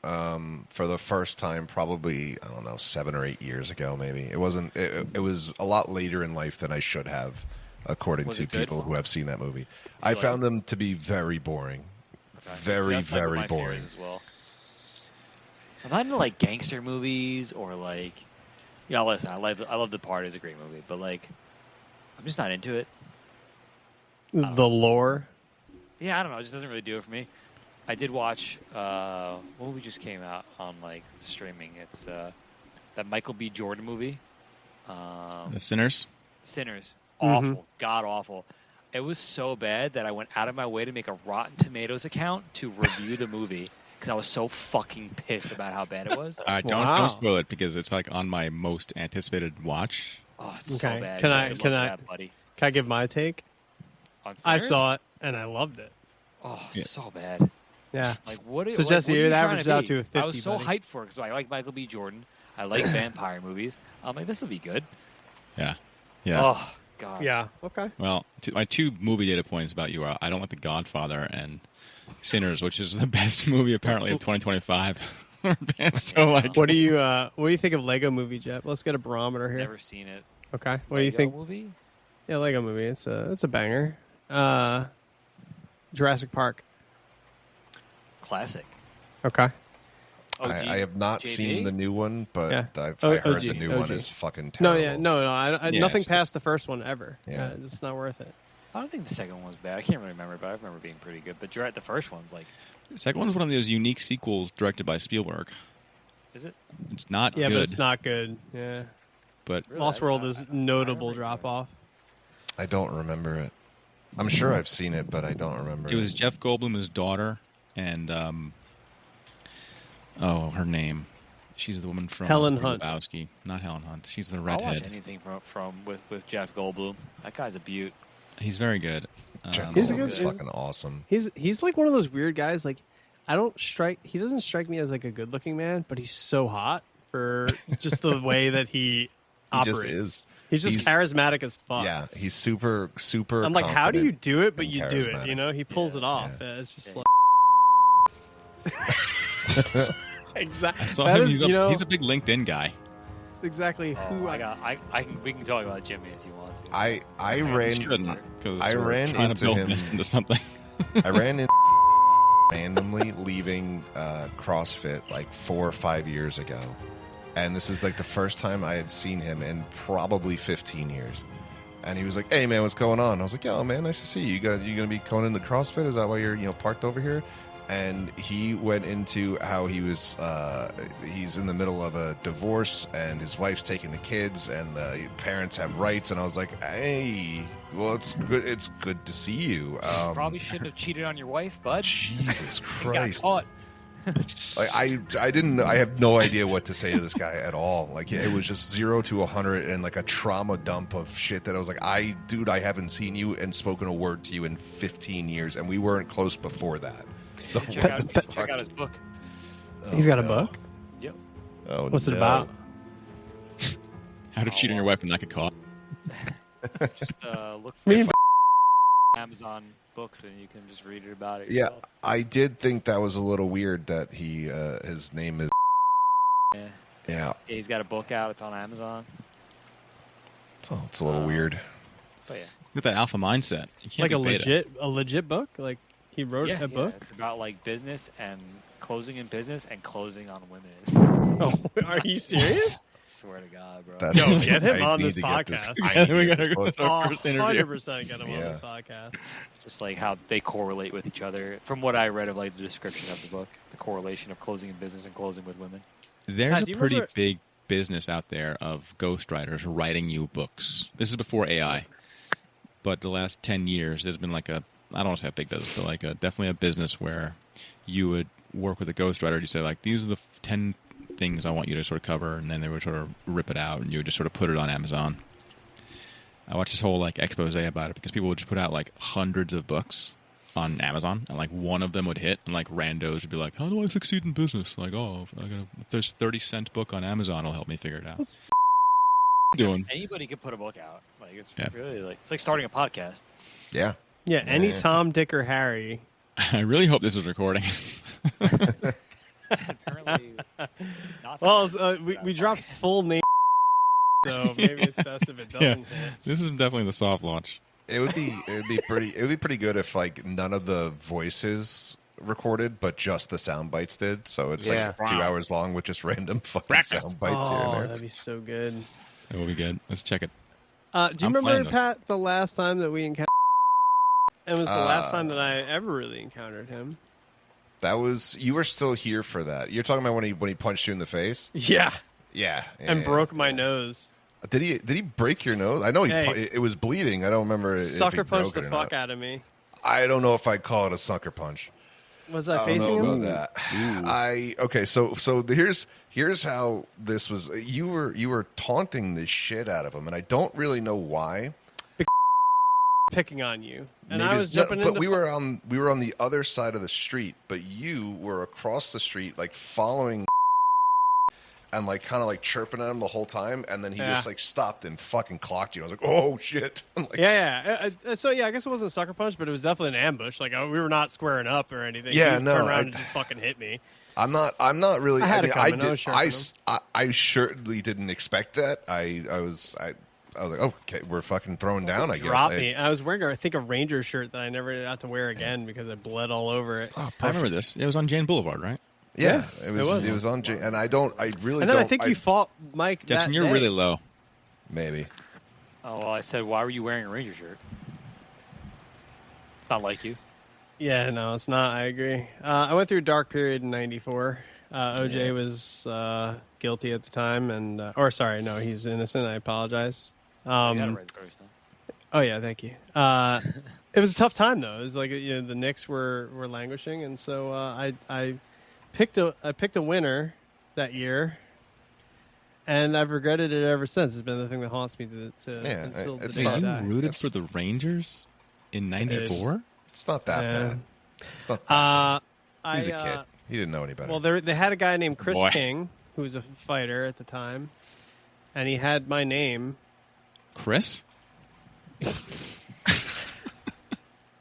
for the first time probably, I don't know, 7 or 8 years ago maybe. It wasn't it was a lot later in life than I should have, according Was to it good? people who have seen that movie. I like found them to be very boring. Okay. Very, That's like one of very my boring. favorites as well. I'm not into like gangster movies or like, listen, I love The Part. It's a great movie, but like, I'm just not into it. The lore. Yeah, I don't know. It just doesn't really do it for me. I did watch what movie just came out on like streaming. It's that Michael B. Jordan movie, The Sinners. Sinners. Awful, god awful. It was so bad that I went out of my way to make a Rotten Tomatoes account to review the movie because I was so fucking pissed about how bad it was. Wow. Don't spoil it because it's like on my most anticipated watch. Oh, it's so Okay. bad. Can You I- gotta can look I- at that, buddy? Can I give my take? On I Sinners? saw it and I loved it. Oh, Yeah. so bad. Yeah. Like what? So, Jesse, what are it you trying averaged to out be? to a 50, I was so buddy. hyped for it because I like Michael B. Jordan. I like vampire movies. I'm like, this will be good. Yeah. Yeah. Oh God. Yeah. Okay. Well, my 2 movie data points about you are I don't like The Godfather and Sinners, which is the best movie apparently of 2025. So like, What do you think of Lego Movie, Jeff? Let's get a barometer here. Never seen it. Okay. What do you Lego think? Movie? Yeah, Lego Movie. It's a banger. Jurassic Park. Classic. Okay. OG, I have not JB? seen the new one, but Yeah. I heard OG, the new OG. one is fucking No, terrible. yeah, no. Yeah, Nothing it's past the first one ever. Yeah. It's not worth it. I don't think the second one was bad. I can't really remember, but I remember being pretty good. But the first one's like, the second one's one of those unique sequels directed by Spielberg. is it? It's not Yeah, good, but it's not good. Yeah. but Really? Lost I- World I- is I notable remember drop off. I don't remember it. I'm sure I've seen it, but I don't remember it was Jeff Goldblum's daughter and her name. She's the woman from Helen Big Hunt. Lebowski. Not Helen Hunt. She's the I'll watch redhead. anything with Jeff Goldblum. That guy's a beaut. He's very good. Jeff He's a Goldblum good- is fucking awesome. He's like one of those weird guys. Like, he doesn't strike me as like a good looking man, but he's so hot for just the way that he operates. just is. He's just He's- charismatic as fuck. Yeah, he's super. I'm like, how do you confident do it? But and you do it. charismatic. You know, he pulls Yeah, it off. yeah. It's just Yeah. like exactly. I saw That him. is, He's you know, a big LinkedIn guy. exactly who Oh, I. we can talk about Jimmy if you want to. I You ran shouldn't, 'cause I we're ran trying to into build him. this into something. I ran into randomly leaving CrossFit like 4 or 5 years ago, and this is like the first time I had seen him in probably 15 years. And he was like, "Hey man, what's going on?" I was like, "Yo man, nice to see you. You gonna be going into CrossFit? Is that why you're parked over here?" And he went into how he was he's in the middle of a divorce and his wife's taking the kids and the parents have rights. And I was like, "Hey, well, it's good to see you." Probably shouldn't have cheated on your wife, bud. Jesus And got Christ. caught. Like I have no idea what to say to this guy at all. Like it was just 0 to 100 and like a trauma dump of shit that I was like, I haven't seen you and spoken a word to you in 15 years, and we weren't close before that. So Check out his book. He's got a book. Yep. Oh, What's it no. about? How to cheat on your wife and not get caught. Just look Me for and Amazon books and you can just read it about it Yeah, yourself. I did think that was a little weird that he his name is Yeah. yeah. Yeah, he's got a book out. It's on Amazon. So it's a little weird. But yeah. Look at that alpha mindset. You can't Like be beta. a legit book. Like he wrote Yeah, a book. It's about like business and closing in business and closing on women. Oh, are you serious? Swear to God, bro. That's- Yo, get him I on need this to get podcast. I Yeah, need to we get gotta this go book. with our first interview. 100% get him on Yeah. this podcast. Just like how they correlate with each other. From what I read of like the description of the book, the correlation of closing in business and closing with women. There's Pat, a do you pretty remember- big business out there of ghostwriters writing you books. This is before AI, but the last 10 years, there's been like I don't want to say a big business, but like definitely a business where you would work with a ghostwriter. You say like, these are the 10 things I want you to sort of cover, and then they would sort of rip it out, and you would just sort of put it on Amazon. I watched this whole like expose about it because people would just put out like hundreds of books on Amazon, and like one of them would hit, and like randos would be like, "How do I succeed in business?" Like, "Oh, if there's 30-cent book on Amazon, it'll help me figure it out." What's doing? Anybody can put a book out. Like it's Yeah. really like it's like starting a podcast. Yeah. Yeah, any Tom, Dick, or Harry. I really hope this is recording. Apparently, not. Well, we dropped full name, so maybe it's best if it doesn't hit. This is definitely the soft launch. It would be pretty good if like none of the voices recorded, but just the sound bites did. So it's like 2 hours long with just random fucking sound bites here and Oh, there. that'd be so good. It will be good. Let's check it. Do you I'm remember, playing those. Pat, the last time that we encountered? It was the last time that I ever really encountered him. That was, you were still here for that. You're talking about when he punched you in the face? Yeah, Yeah. and broke my nose. Did he break your nose? I know Hey. it was bleeding. I don't remember. Sucker if he punched broke the it or fuck not. out of me. I don't know if I'd call it a sucker punch. Was I I don't facing know him? about that. Okay. So here's how this was. You were taunting the shit out of him, and I don't really know why. Picking on you, and Maybe I was jumping but into. we were on the other side of the street, but you were across the street, like following, and like kind of like chirping at him the whole time, and then he just like stopped and fucking clocked you. I was like, oh shit! I'm like, Yeah. So yeah, I guess it wasn't a sucker punch, but it was definitely an ambush. Like we were not squaring up or anything. Yeah, He no, turned around I- and just fucking hit me. I'm not really. I had it coming. I did. was sharpening I certainly didn't expect that. I was like, oh, okay, we're fucking throwing down. I guess. Dropped me. I was wearing, I think, a Ranger shirt that I never got to wear again because I bled all over it. Oh, I remember this. It was on Jane Boulevard, right? Yeah, Yeah, it was. it was. It was on. And I don't. I really. And then don't, I think you fought Mike. Jackson, that you're day. really low. maybe. Oh well, I said, why were you wearing a Ranger shirt? It's not like you. Yeah, no, it's not. I agree. I went through a dark period in '94. OJ was guilty at the time, and or sorry, no, he's innocent. I apologize. You gotta write the story still. Oh yeah, thank you. It was a tough time though. It was like the Knicks were languishing, and so I picked a winner that year, and I've regretted it ever since. It's been the thing that haunts me until the it's day not- I You die. rooted Yes. for the Rangers in '94? It's not that Yeah. bad. It's not. That bad. I, He was a kid. He didn't know any better. Well, they had a guy named Chris Boy. King who was a fighter at the time, and he had my name. Chris?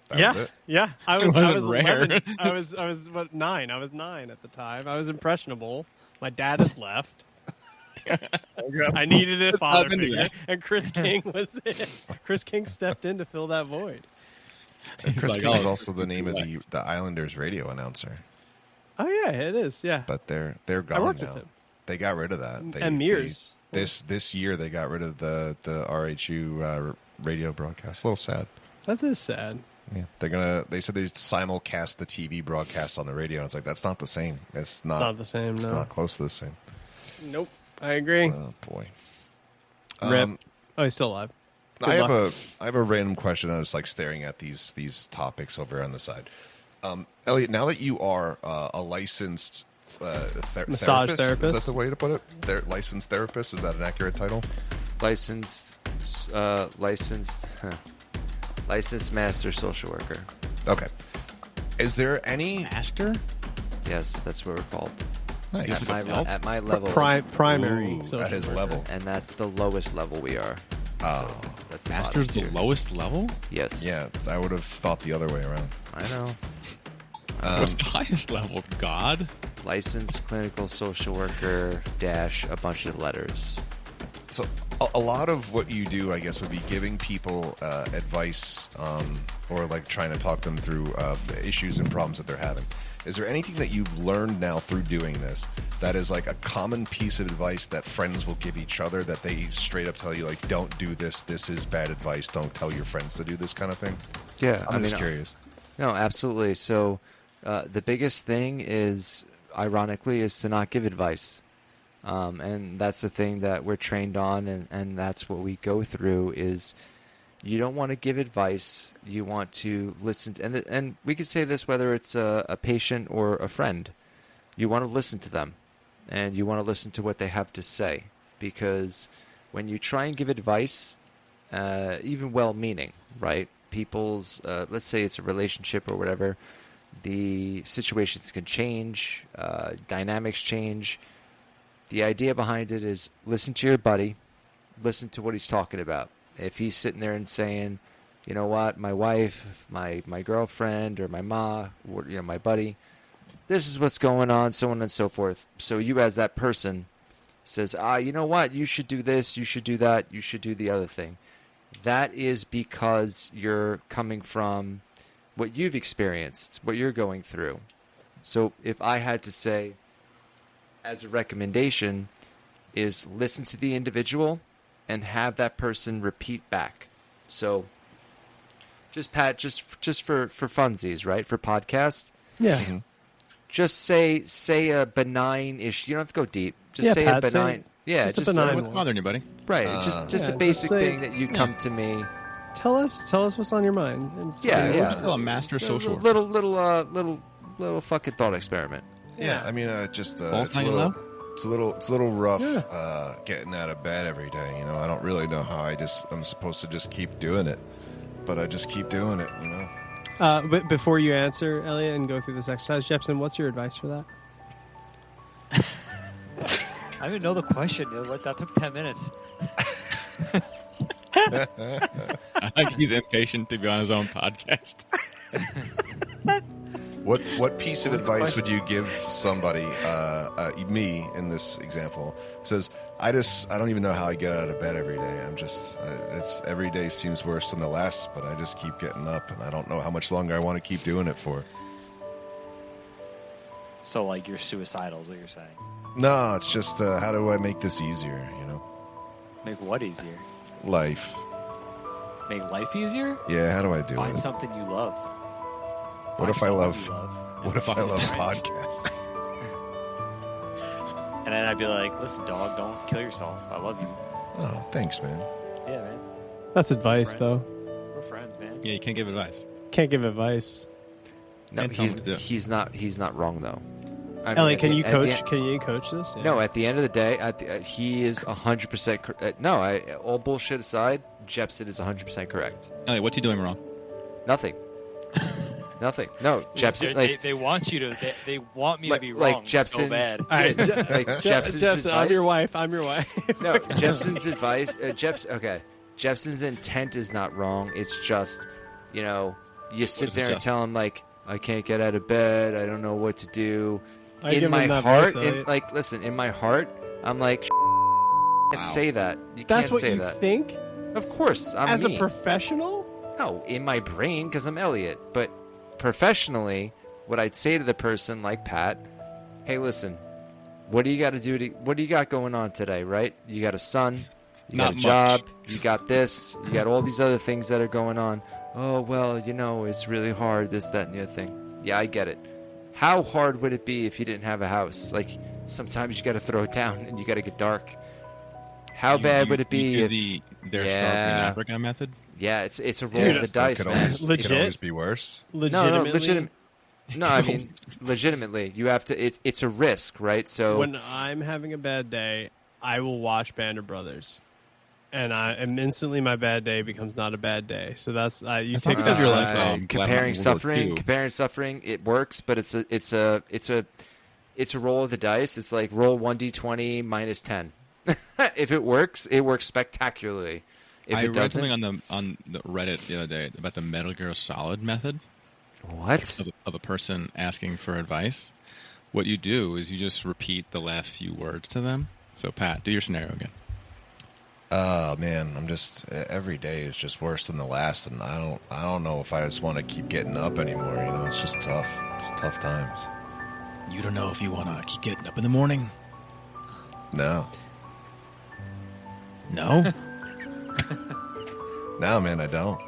That yeah, was it. yeah. I It was wasn't rare. 11. I was what 9? I was 9 at the time. I was impressionable. My dad had left. I needed a father into figure, that. and Chris King was it. Chris King stepped in to fill that void. And Chris like, King is oh, also the name of the Islanders radio announcer, Oh yeah, it is. Yeah, but they're gone worked now. with him. They got rid of that. And Mears. This year they got rid of the RHU radio broadcast. A little sad. that is sad. Yeah, they said they simulcast the TV broadcast on the radio. And it's like that's not the same. It's not the same, It's no. not close to the same. Nope, I agree. Oh boy. Rip. Oh, he's still alive. Good I luck. have a random question. I was like staring at these topics over on the side. Elliot, now that you are a licensed Massage Is therapist? that the way to put it? Licensed therapist, is that an accurate title? Licensed master social worker. Okay. Is there any Master? Yes, that's what we're called. nice At my level, Primary. Ooh, social at his worker. level? and that's the lowest level we are. Oh, That's the Master's bottom the tier. lowest level? Yes. yeah. I would have thought the other way around. I know. What's the highest level? God? Licensed clinical social worker dash a bunch of letters. So a lot of what you do, I guess, would be giving people advice or like trying to talk them through the issues and problems that they're having. Is there anything that you've learned now through doing this that is like a common piece of advice that friends will give each other that they straight up tell you, like, don't do this, this is bad advice, don't tell your friends to do this kind of thing? Yeah, I'm just curious. No, absolutely. So the biggest thing is, ironically, is to not give advice. And that's the thing that we're trained on, and that's what we go through is you don't want to give advice. You want to listen. And we could say this whether it's a patient or a friend. You want to listen to them, and you want to listen to what they have to say. Because when you try and give advice, even well-meaning, right? People's, let's say it's a relationship or whatever, the situations can change, dynamics change. The idea behind it is listen to your buddy, listen to what he's talking about. If he's sitting there and saying, you know what, my wife, my girlfriend, or my ma, or, you know, my buddy, this is what's going on, so on and so forth. So you as that person says, you know what, you should do this, you should do that, you should do the other thing. That is because you're coming from what you've experienced, what you're going through. So if I had to say, as a recommendation, is listen to the individual and have that person repeat back. So just Pat, just for funsies, right? For podcast. Yeah. Mm-hmm. Just say a benign issue. You don't have to go deep. Just Yeah, say Pat, a benign. just a just benign What's bothering you, buddy? right. Just a basic say- thing that you come to me. Tell us what's on your mind. And Yeah. Still a master social worker. Little fucking thought experiment. Yeah, I mean, just Both it's a night little, low? it's a little rough getting out of bed every day. You know, I don't really know how I'm supposed to just keep doing it, but I just keep doing it. You know. But before you answer, Elliot, and go through this exercise, Jepson, what's your advice for that? I don't even know the question, dude. That took 10 minutes. I think he's impatient to be on his own podcast. What piece of advice would you give somebody, me in this example, says, I don't even know how I get out of bed every day. I'm just, it's every day seems worse than the last, but I just keep getting up, and I don't know how much longer I want to keep doing it for. So, like, you're suicidal is what you're saying. No, it's just, how do I make this easier, you know? Make what easier? Life. Make life easier? Yeah, how do I do Find it? something you love. What Find if I someone love, you love. what if I fucking love friends. podcasts? And then I'd be like, listen, dog, don't kill yourself. I love you. Oh, thanks, man. Yeah, man. That's advice, Friend. though. We're friends, man. Yeah, you can't give advice. Can't give advice. No, And tell him to do it. he's not wrong though. I mean, Elliot, at can the- you at the coach? end- Can you coach this? Yeah. No, at the end of the day, he is 100%. No, all bullshit aside, Jepson is 100% correct. Elliot, what's he doing wrong? Nothing. Nothing. No, Jepson. Like, they want you to. They want me like, to be like wrong so Jepson's. bad. All right, like Jepson's Jepson, I'm advice- your wife. I'm your wife. No, Jepson's advice. Okay, Jepson's intent is not wrong. It's just, you sit is it there and just? tell him like, I can't get out of bed. I don't know what to do. I give In him my that heart, voice, Elliot. listen, in my heart, I'm like, can't say that. You That's can't what say you that. think Of course, I'm as me. a professional. No, in my brain because I'm Elliot. But professionally, what I'd say to the person like Pat, hey, listen, what do you got to do? What do you got going on today? Right? You got a son, you Not got a much. job, you got this, you got all these other things that are going on. Oh well, it's really hard. This, that, and the other thing. Yeah, I get it. How hard would it be if you didn't have a house? Like sometimes you got to throw it down and you got to get dark. How bad would it be you if? do they're starving in Yeah. Africa method? Yeah, it's a roll Dude, of the That dice, could man. always, Legit? could always be worse. Legitimately, No, I mean, legitimately, you have to. It's a risk, right? So when I'm having a bad day, I will watch Band of Brothers, and instantly my bad day becomes not a bad day. So that's you That's take not that good. You're risk. like, well, comparing World War II. suffering, it works, but it's a roll of the dice. It's like roll 1d20 minus 10. If it works spectacularly. If I it read doesn't, something on the Reddit the other day about the Metal Gear Solid method what? of a person asking for advice. What you do is you just repeat the last few words to them. So, Pat, do your scenario again. Oh man, I'm just every day is just worse than the last, and I don't know if I just want to keep getting up anymore. It's just tough. It's tough times. You don't know if you want to keep getting up in the morning. No, No? no, man, I don't.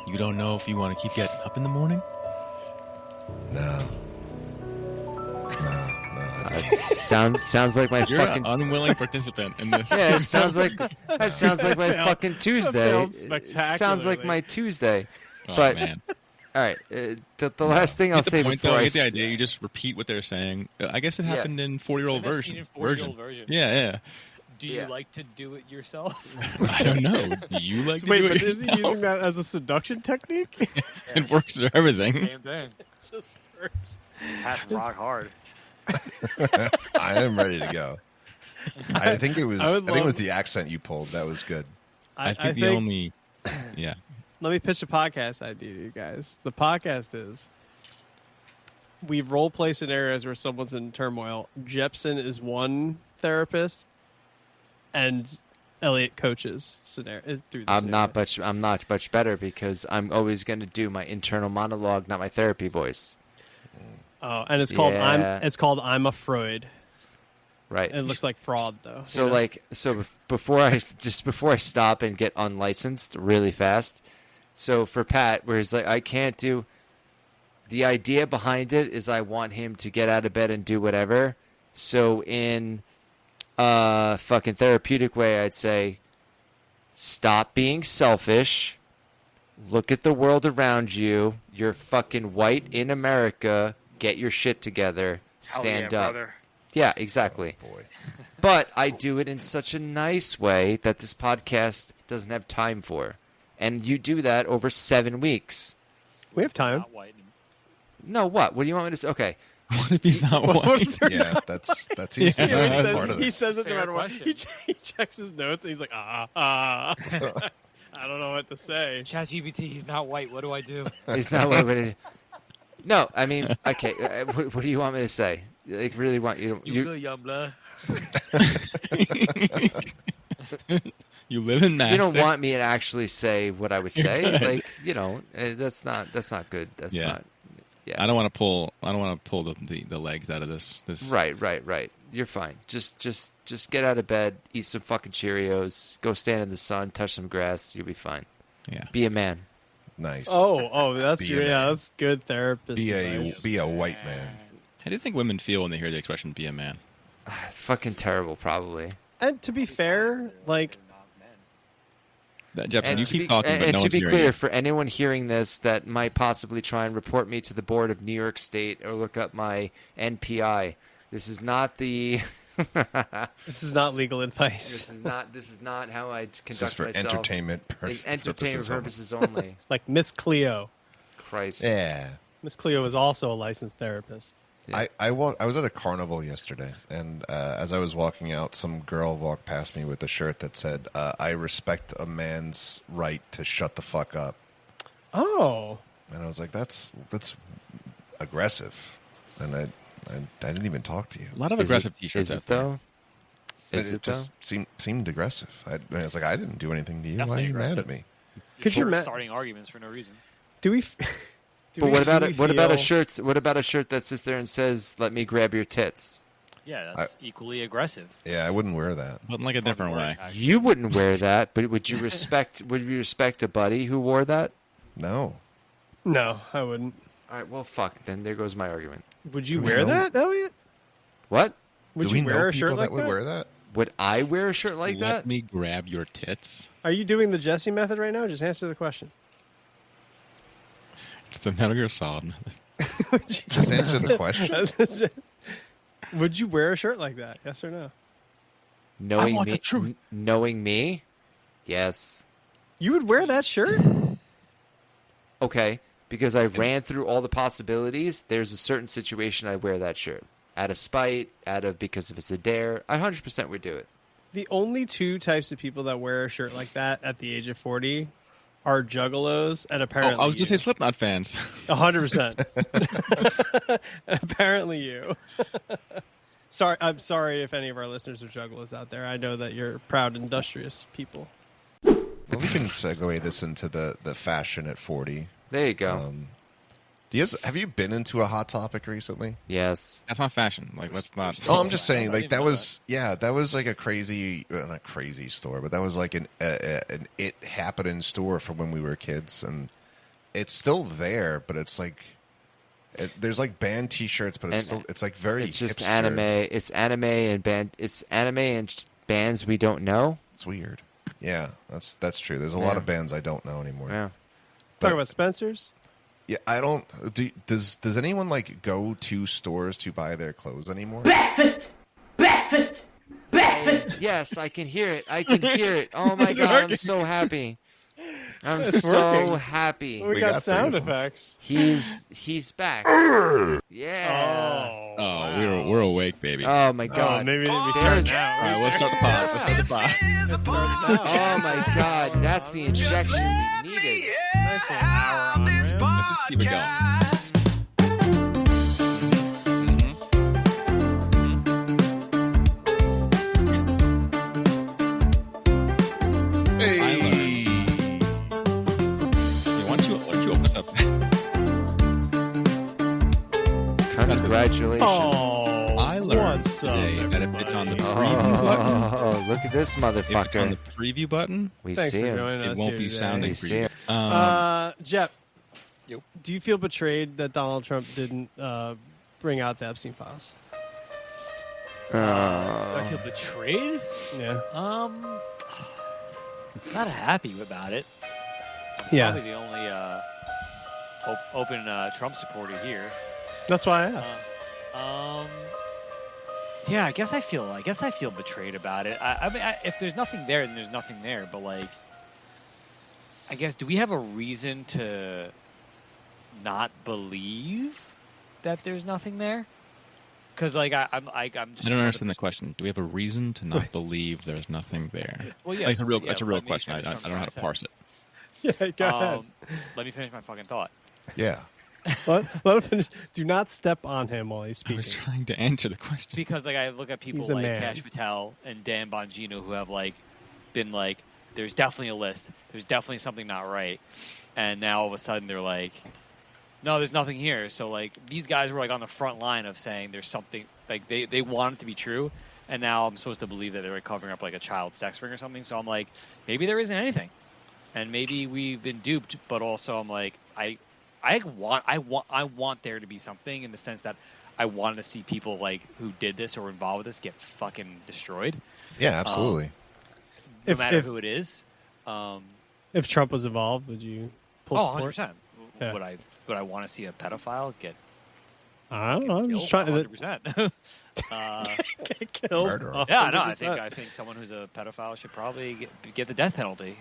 You don't know if you want to keep getting up in the morning? No, I Sounds like my You're fucking an unwilling participant in this. yeah. It sounds like my fucking Tuesday. failed It sounds like spectacularly. my Tuesday. Oh, but man. all right, the last thing I'll Get the say point, before though. I Get the idea. You just repeat what they're saying. I guess it Yeah. happened in 40-year-old I've version. seen it in 40-year-old version. Yeah. Do you Yeah. like to do it yourself? I don't know. Do you like to Wait, do it but is he yourself? using that as a seduction technique? It works for everything. Same thing. It just works. That's rock hard. I am ready to go. I think it was. I I, would think it was love- the accent you pulled. That was good. I think the only... Yeah. Let me pitch a podcast idea to you guys. The podcast is we role play scenarios where someone's in turmoil. Jepsen is one therapist, and Elliot coaches scenario through the I'm not scenario. much better because I'm always going to do my internal monologue, not my therapy voice. Oh, and it's called Yeah. I'm a Freud. Right. It looks like fraud though. So you know? before I stop and get unlicensed really fast. So for Pat, where he's like, I can't do. The idea behind it is I want him to get out of bed and do whatever. So in a fucking therapeutic way, I'd say, stop being selfish. Look at the world around you. You're fucking white in America. Get your shit together. Stand up. Brother. Yeah, exactly. Boy, But I do it in such a nice way that this podcast doesn't have time for. And you do that over 7 weeks. we have time. Not white. No, what? What do you want me to say? Okay. What if he's not What white? if there's- yeah, that seems to be Yeah, he, part of says, he this. says it no Fair matter what. question. He checks his notes and he's like, I don't know what to say. ChatGPT, he's not white. What do I do? It's not what I'm going to. No, I mean, okay. What do you want me to say? Like, really want you? You good, young blood? You live in Master. You don't want me to actually say what I would say, like that's not good. That's Yeah. not. Yeah. I don't want to pull the legs out of this. Right. You're fine. Just get out of bed, eat some fucking Cheerios, go stand in the sun, touch some grass. You'll be fine. Yeah. Be a man. Nice. That's Be a man. that's good therapist be advice. a white man. How do you think women feel when they hear the expression "be a man"? It's fucking terrible, probably. And to be fair, like Jefferson, you to keep be, talking, and but no to one's be hearing clear, you. for anyone hearing this that might possibly try and report me to the board of New York State or look up my NPI, this is not the. this is not legal advice. This is not how I conduct This is for myself. entertainment Entertainment purposes only. Like Miss Cleo. Christ. Yeah. Miss Cleo is also a licensed therapist. I was at a carnival yesterday, and as I was walking out, some girl walked past me with a shirt that said, "I respect a man's right to shut the fuck up." Oh. And I was like, "That's aggressive," and I didn't even talk to you. A lot of Is aggressive it, T-shirts is it out there. though? Is it it though? just seemed aggressive. I was like, "I didn't do anything to you. Why are Definitely you mad aggressive. at me?" Could you ma- starting arguments for no reason? Do we? But what about a shirt? What about a shirt that sits there and says, "Let me grab your tits"? Yeah, that's equally aggressive. Yeah, I wouldn't wear that. But in like a different way. You wouldn't wear that, but would you respect? Would you respect a buddy who wore that? No. No, I wouldn't. All right, well, fuck. Then there goes my argument. Would you Do we wear know- that, Elliot? What? Would Do we you know wear a people shirt like that would that? wear that? Would I wear a shirt like Let that? me grab your tits. Are you doing the Jesse method right now? Just answer the question. It's the Metal Gear Solid method. Just answer the question. Would you wear a shirt like that? Yes or no? Knowing want me, the truth. knowing me, yes. You would wear that shirt? Okay, because I ran through all the possibilities. There's a certain situation I'd wear that shirt. Out of spite, because if it's a dare, I 100% would do it. The only two types of people that wear a shirt like that at the age of 40 are juggalos and apparently I was going to say you. Slipknot fans. 100%. Apparently you. I'm sorry if any of our listeners are juggalos out there. I know that you're proud, industrious people. Well, we can segue this into the fashion at 40. There you go. Have you been into a Hot Topic recently? Yes. That's not fashion. Like, let's not. Oh, I'm just saying, I like didn't that know was that was like a crazy, not crazy store, but that was like an it happening store from when we were kids, and it's still there, but it's like There's like band T-shirts, but it's And still it's like very. It's just hipster. anime. It's anime and band. It's anime and bands we don't know. It's weird. Yeah, that's true. There's a lot of bands I don't know anymore. Yeah. Talk about Spencer's. Yeah, I don't. Does anyone like go to stores to buy their clothes anymore? Breakfast! Breakfast! Breakfast! Yes, I can hear it. I can hear it. Oh my god, I'm so happy. I'm It's so working. happy. We got got sound three of them. effects. He's back. Yeah. Oh, we're awake, baby. Oh my Oh, god. maybe we start There's- now. All right, we'll start the pod. Let's start the pod. It starts now. Oh my god, that's the injection we needed. Nice little hour on, man. Let's just keep it going. Hey, Yeah, why don't you open us up? Congratulations. Oh, I learned what's up, today that if it's on the everybody? preview button, Oh, look at this if it's on motherfucker. the preview button, We Thanks see for him. joining it us won't here be today. sounding We for see you. him. Jeff, Yep. do you feel betrayed that Donald Trump didn't bring out the Epstein files? Do I feel betrayed? Yeah. Not happy about it. Yeah. Probably the only open Trump supporter here. That's why I asked. Yeah, I guess I feel betrayed about it. I mean, if there's nothing there, then there's nothing there. But like, I guess, do we have a reason to not believe that there's nothing there? Because like I'm just. I don't understand the question. Do we have a reason to not believe there's nothing there? Well, yeah, Like, it's a real, yeah, that's a real let me question. I finish don't what I'm know how to trying parse it. Yeah, go ahead. Let me finish my fucking thought. yeah. Let him finish. Do not step on him while he's I was speaking. trying to answer the question. Because like I look at people He's a like man. Cash Patel and Dan Bongino who have like been like, there's definitely a list, there's definitely something not right, and now all of a sudden they're like, no, there's nothing here. So like these guys were like on the front line of saying there's something, like they want it to be true, and now I'm supposed to believe that they're like covering up like a child sex ring or something. So I'm like, maybe there isn't anything, and maybe we've been duped. But also I'm like, I want there to be something, in the sense that I wanted to see people like who did this or were involved with this get fucking destroyed, Yeah, absolutely. no If- matter if- who it is. If Trump was involved, would you pull Oh, support? 100%. Yeah. Would I want to see a pedophile get I don't know. I'm just trying to 100%. get killed. Murderer. Yeah, no, 100%. I think someone who's a pedophile should probably get the death penalty.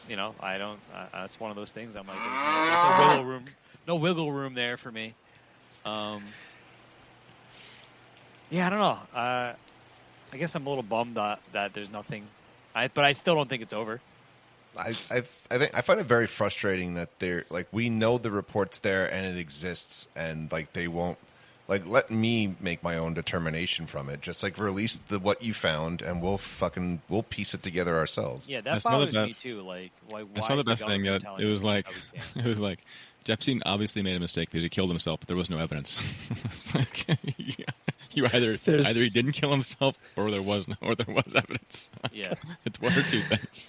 You know, I don't. That's one of those things. I'm like, there's no wiggle room. No wiggle room there for me. Yeah, I don't know. I guess I'm a little bummed that there's nothing. But I still don't think it's over. I think I find it very frustrating that they're like, we know the report's there and it exists, and like they won't like let me make my own determination from it. Just like release what you found, and we'll piece it together ourselves. Yeah, that That's another bothers me best- too. Like, why I saw the is best thing. government That telling it was us like how we can't? it was like Epstein obviously made a mistake because he killed himself, but there was no evidence. It's like you either he didn't kill himself or there was evidence. Yeah. It's one or two things.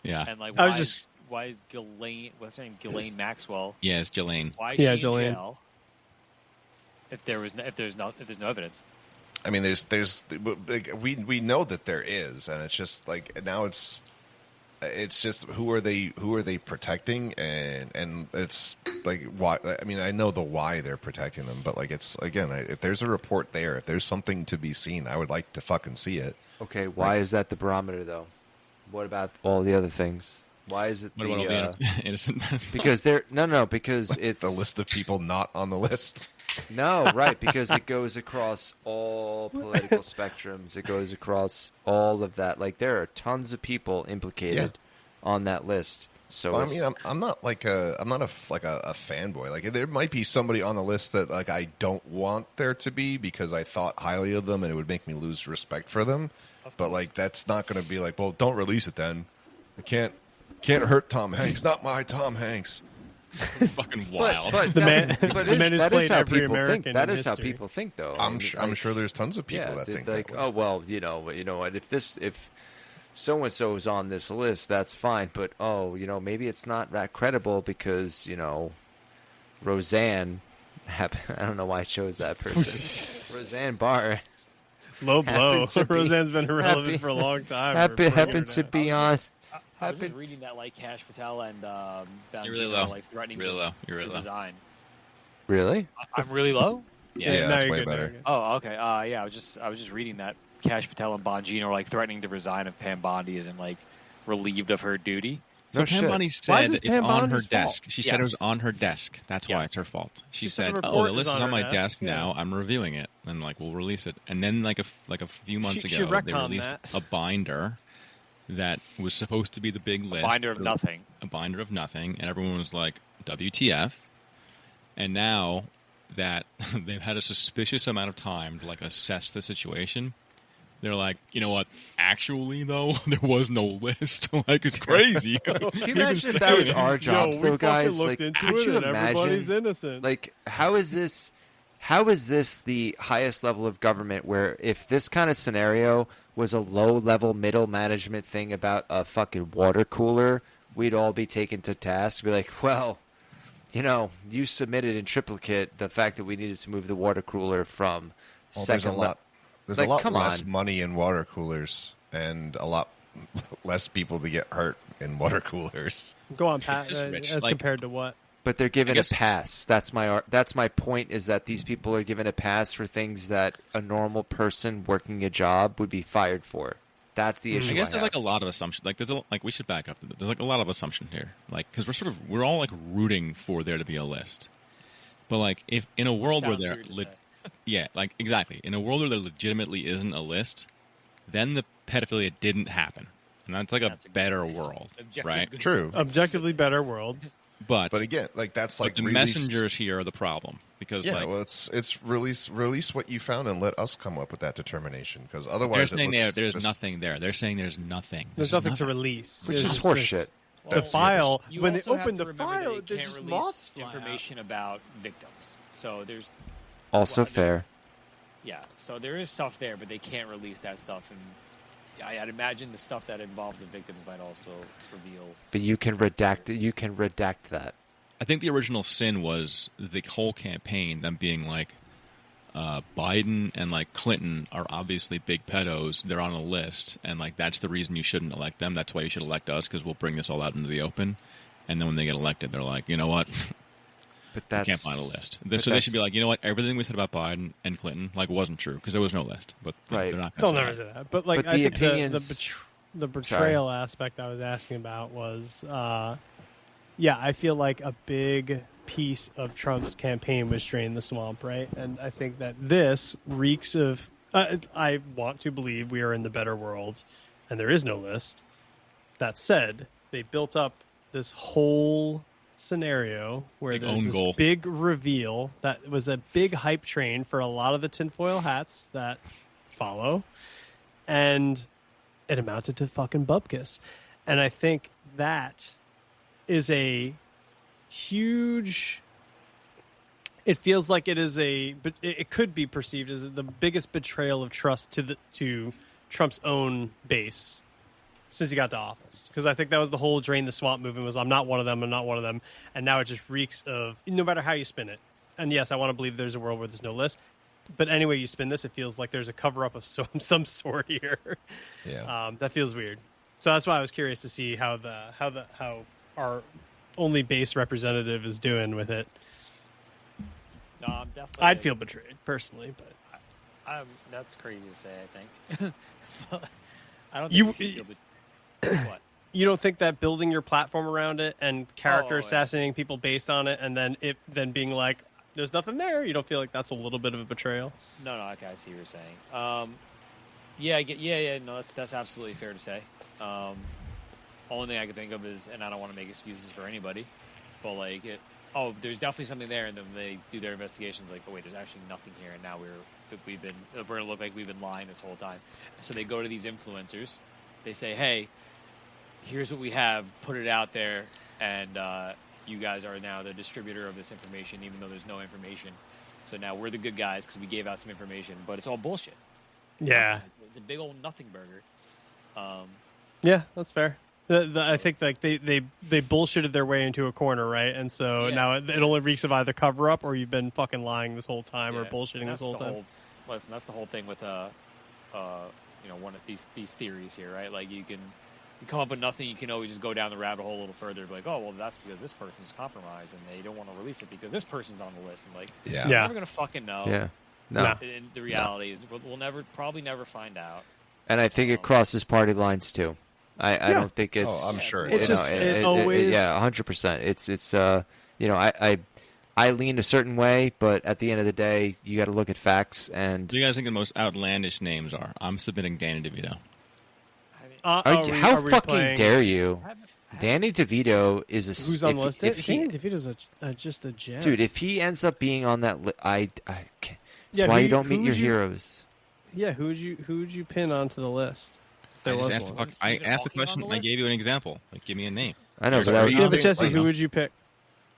Yeah, And like, I why was is, just- why is Ghislaine? What's her name? Ghislaine Maxwell. yeah, it's Jelaine. Why is Yeah, she Ghislaine. in jail? If there's no evidence. I mean, there's like, we know that there is, and it's just like now it's just who are they protecting, and it's like why. I mean, I know the why they're protecting them, but like it's again, if there's a report there, if there's something to be seen, I would like to fucking see it. Okay, why is that the barometer though? What about all the other things? Why is it What about all the innocent? because because it's The list of people not on the list. No, right, because it goes across all political spectrums. It goes across all of that. Like there are tons of people implicated on that list. So Well, I it's- mean, I'm not like a fanboy. Like there might be somebody on the list that like I don't want there to be because I thought highly of them and it would make me lose respect for them. But like that's not going to be like, well, don't release it then. I can't hurt Tom Hanks. Not my Tom Hanks. Fucking wild. but The that's- man- but the man who's that is played how every people American think. That in is how history. people think, though. I'm Like, sure there's tons of people yeah, that think like, that way. oh well, you know what? If so and so is on this list, that's fine. But maybe it's not that credible because Roseanne, I don't know why I chose that person. Roseanne Barr Low blow. Happened to be- Roseanne's been irrelevant happy- for a long time. We're bringing her happened to down. be on. I was just Happened- reading that like Cash Patel and You're really Bongino low. are like threatening Really to, low. You're to really low. resign. Really? I'm really low. Yeah, now that's you're way good, now better. you're good. Oh, okay. Yeah, I was just reading that Cash Patel and Bongino are like threatening to resign if Pam Bondi isn't like relieved of her duty. So No Pam shit. Bondi Why is said this it's Pam on her Bondi's fault? desk. She said it was Yes. on her desk. That's why Yes. it's her fault. She said said, the "Oh, report the is list is on on her my desk, desk now. I'm reviewing it, and like we'll release it." And then like a few months She ago, they retconned released that. a binder that was supposed to be the big list. Binder of but- nothing. A binder of nothing, and everyone was like, "WTF?" And now that they've had a suspicious amount of time to like assess the situation, they're like, you know what? Actually, though, there was no list. Like, it's crazy. Can you imagine if that was our jobs, Yo, we though, guys? fucking Like, looked into could it you and everybody's imagine? innocent. Like, how is this? How is this the highest level of government? Where if this kind of scenario was a low-level middle management thing about a fucking water cooler, we'd all be taken to task. Be like, well, you know, you submitted in triplicate the fact that we needed to move the water cooler from Well, there's a second. lot. There's Like, a lot come less on. money in water coolers, and a lot less people to get hurt in water coolers. Go on, Pat. Just rich. As Like- compared to what? But they're given guess- a pass. That's my point. Is that these people are given a pass for things that a normal person working a job would be fired for. That's the issue. I guess there's have. like a lot of assumption. Like we should back up. There's like a lot of assumption here. Like because we're all like rooting for there to be a list. But like if in a world where Sounds there, weird to say. yeah, like exactly in a world where there legitimately isn't a list, then the pedophilia didn't happen, and that's like That's a a better world, Objective right? good. True, Objectively better world. But again, like that's but like the released- messengers here are the problem because Yeah, like well, it's release what you found and let us come up with that determination because they're otherwise it saying looks there's just- nothing there. They're saying there's nothing. There's just nothing to release. Which There's is just horseshit. The That's- file, You when they also have open to the remember file, they there's can't just release moths fly information about victims. So there's Also Well, fair. yeah, so there is stuff there, but they can't release that stuff. And I'd imagine the stuff that involves the victims might also reveal. But you can redact. You can redact that. I think the original sin was the whole campaign, them being like, Biden and like Clinton are obviously big pedos. They're on a list, and like that's the reason you shouldn't elect them. That's why you should elect us because we'll bring this all out into the open. And then when they get elected, they're like, you know what? But We that's can't find a list. but So they should be that's- like, you know what? Everything we said about Biden and Clinton like wasn't true because there was no list. But Right. they're not They'll going to never say that. But like, But I the think opinions- the betrayal aspect I was asking about was, yeah, I feel like a big piece of Trump's campaign was drain the swamp, right? And I think that this reeks of. I want to believe we are in the better world, and there is no list. That said, they built up this whole scenario where Big there's own this goal. big reveal that was a big hype train for a lot of the tinfoil hats that follow, and it amounted to fucking bupkis. And I think that is a huge. It feels like it is but it could be perceived as the biggest betrayal of trust to Trump's own base since he got to office. Because I think that was the whole drain the swamp movement was I'm not one of them, and now it just reeks of no matter how you spin it. And yes, I want to believe there's a world where there's no list, but any way you spin this, it feels like there's a cover up of some sort here. Yeah. That feels weird. So that's why I was curious to see how our only base representative is doing with it. No, I'm definitely. I'd feel betrayed personally, but That's crazy to say. I think. I don't. You- Think you should feel what? you don't think that building your platform around it and character Oh, yeah. assassinating people based on it, and then being like, "There's nothing there," you don't feel like that's a little bit of a betrayal? No, okay, I see what you're saying. Yeah, I get, yeah. No, that's absolutely fair to say. Only thing I can think of is, and I don't want to make excuses for anybody, but like there's definitely something there, and then they do their investigations, like, oh wait, there's actually nothing here, and now we're gonna look like we've been lying this whole time. So they go to these influencers, they say, hey, here's what we have, put it out there, and you guys are now the distributor of this information, even though there's no information. So now we're the good guys because we gave out some information, but it's all bullshit. Yeah, It's a big old nothing burger. yeah, that's fair. I think like they bullshitted their way into a corner, right? And so Yeah. now it only reeks of either cover up or you've been fucking lying this whole time or Yeah. bullshitting And this whole that's the time. Listen, that's the whole thing with one of these theories here, right? Like you come up with nothing, you can always just go down the rabbit hole a little further, be like, oh well, that's because this person's compromised and they don't want to release it because this person's on the list, and like, Yeah. we're Yeah. never gonna fucking know. Yeah. No. No. And the reality is, we'll probably never find out. And I think it crosses party lines too. I don't think it's. Oh, I'm sure. It's just it always. yeah, 100%. It's I lean a certain way, but at the end of the day, you got to look at facts. And What do you guys think the most outlandish names are? I'm submitting Danny DeVito. how fucking playing, dare you? Danny DeVito is a. Who's on the list? If he, Danny DeVito's just a gem, dude, if he ends up being on that list, that's Yeah, why who- you don't meet who your would you- heroes. Yeah, who would you pin onto the list? If there I just was asked the, one. fuck- I Stephen asked the Hawking on question. the I list? gave you an example. Like, give me a name. I know, So but are that you was, Yeah, but saying, Jesse, like, who would you pick?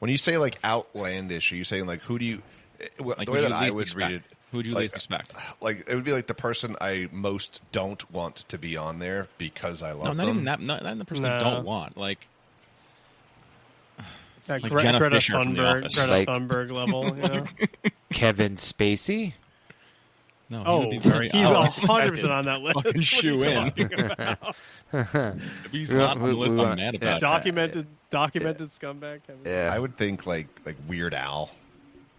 When you say like outlandish, are you saying like who do you? Like, The way who that you I least would expect? read it, Who would you like, least expect? like it would be like the person I most don't want to be on there because I love No, not them. even that. Not the person I No. don't want. Like, Like like Jenna Greta Fisher from The Thunberg, Office. Greta Like- Thunberg level. You know? Kevin Spacey. no, he Oh, would be very. he's I would 100% on that list. fucking What are you shoe in. talking about? If he's not on the list, I'm mad about it. documented scumbag. Kevin. Yeah. I would think like Weird Al.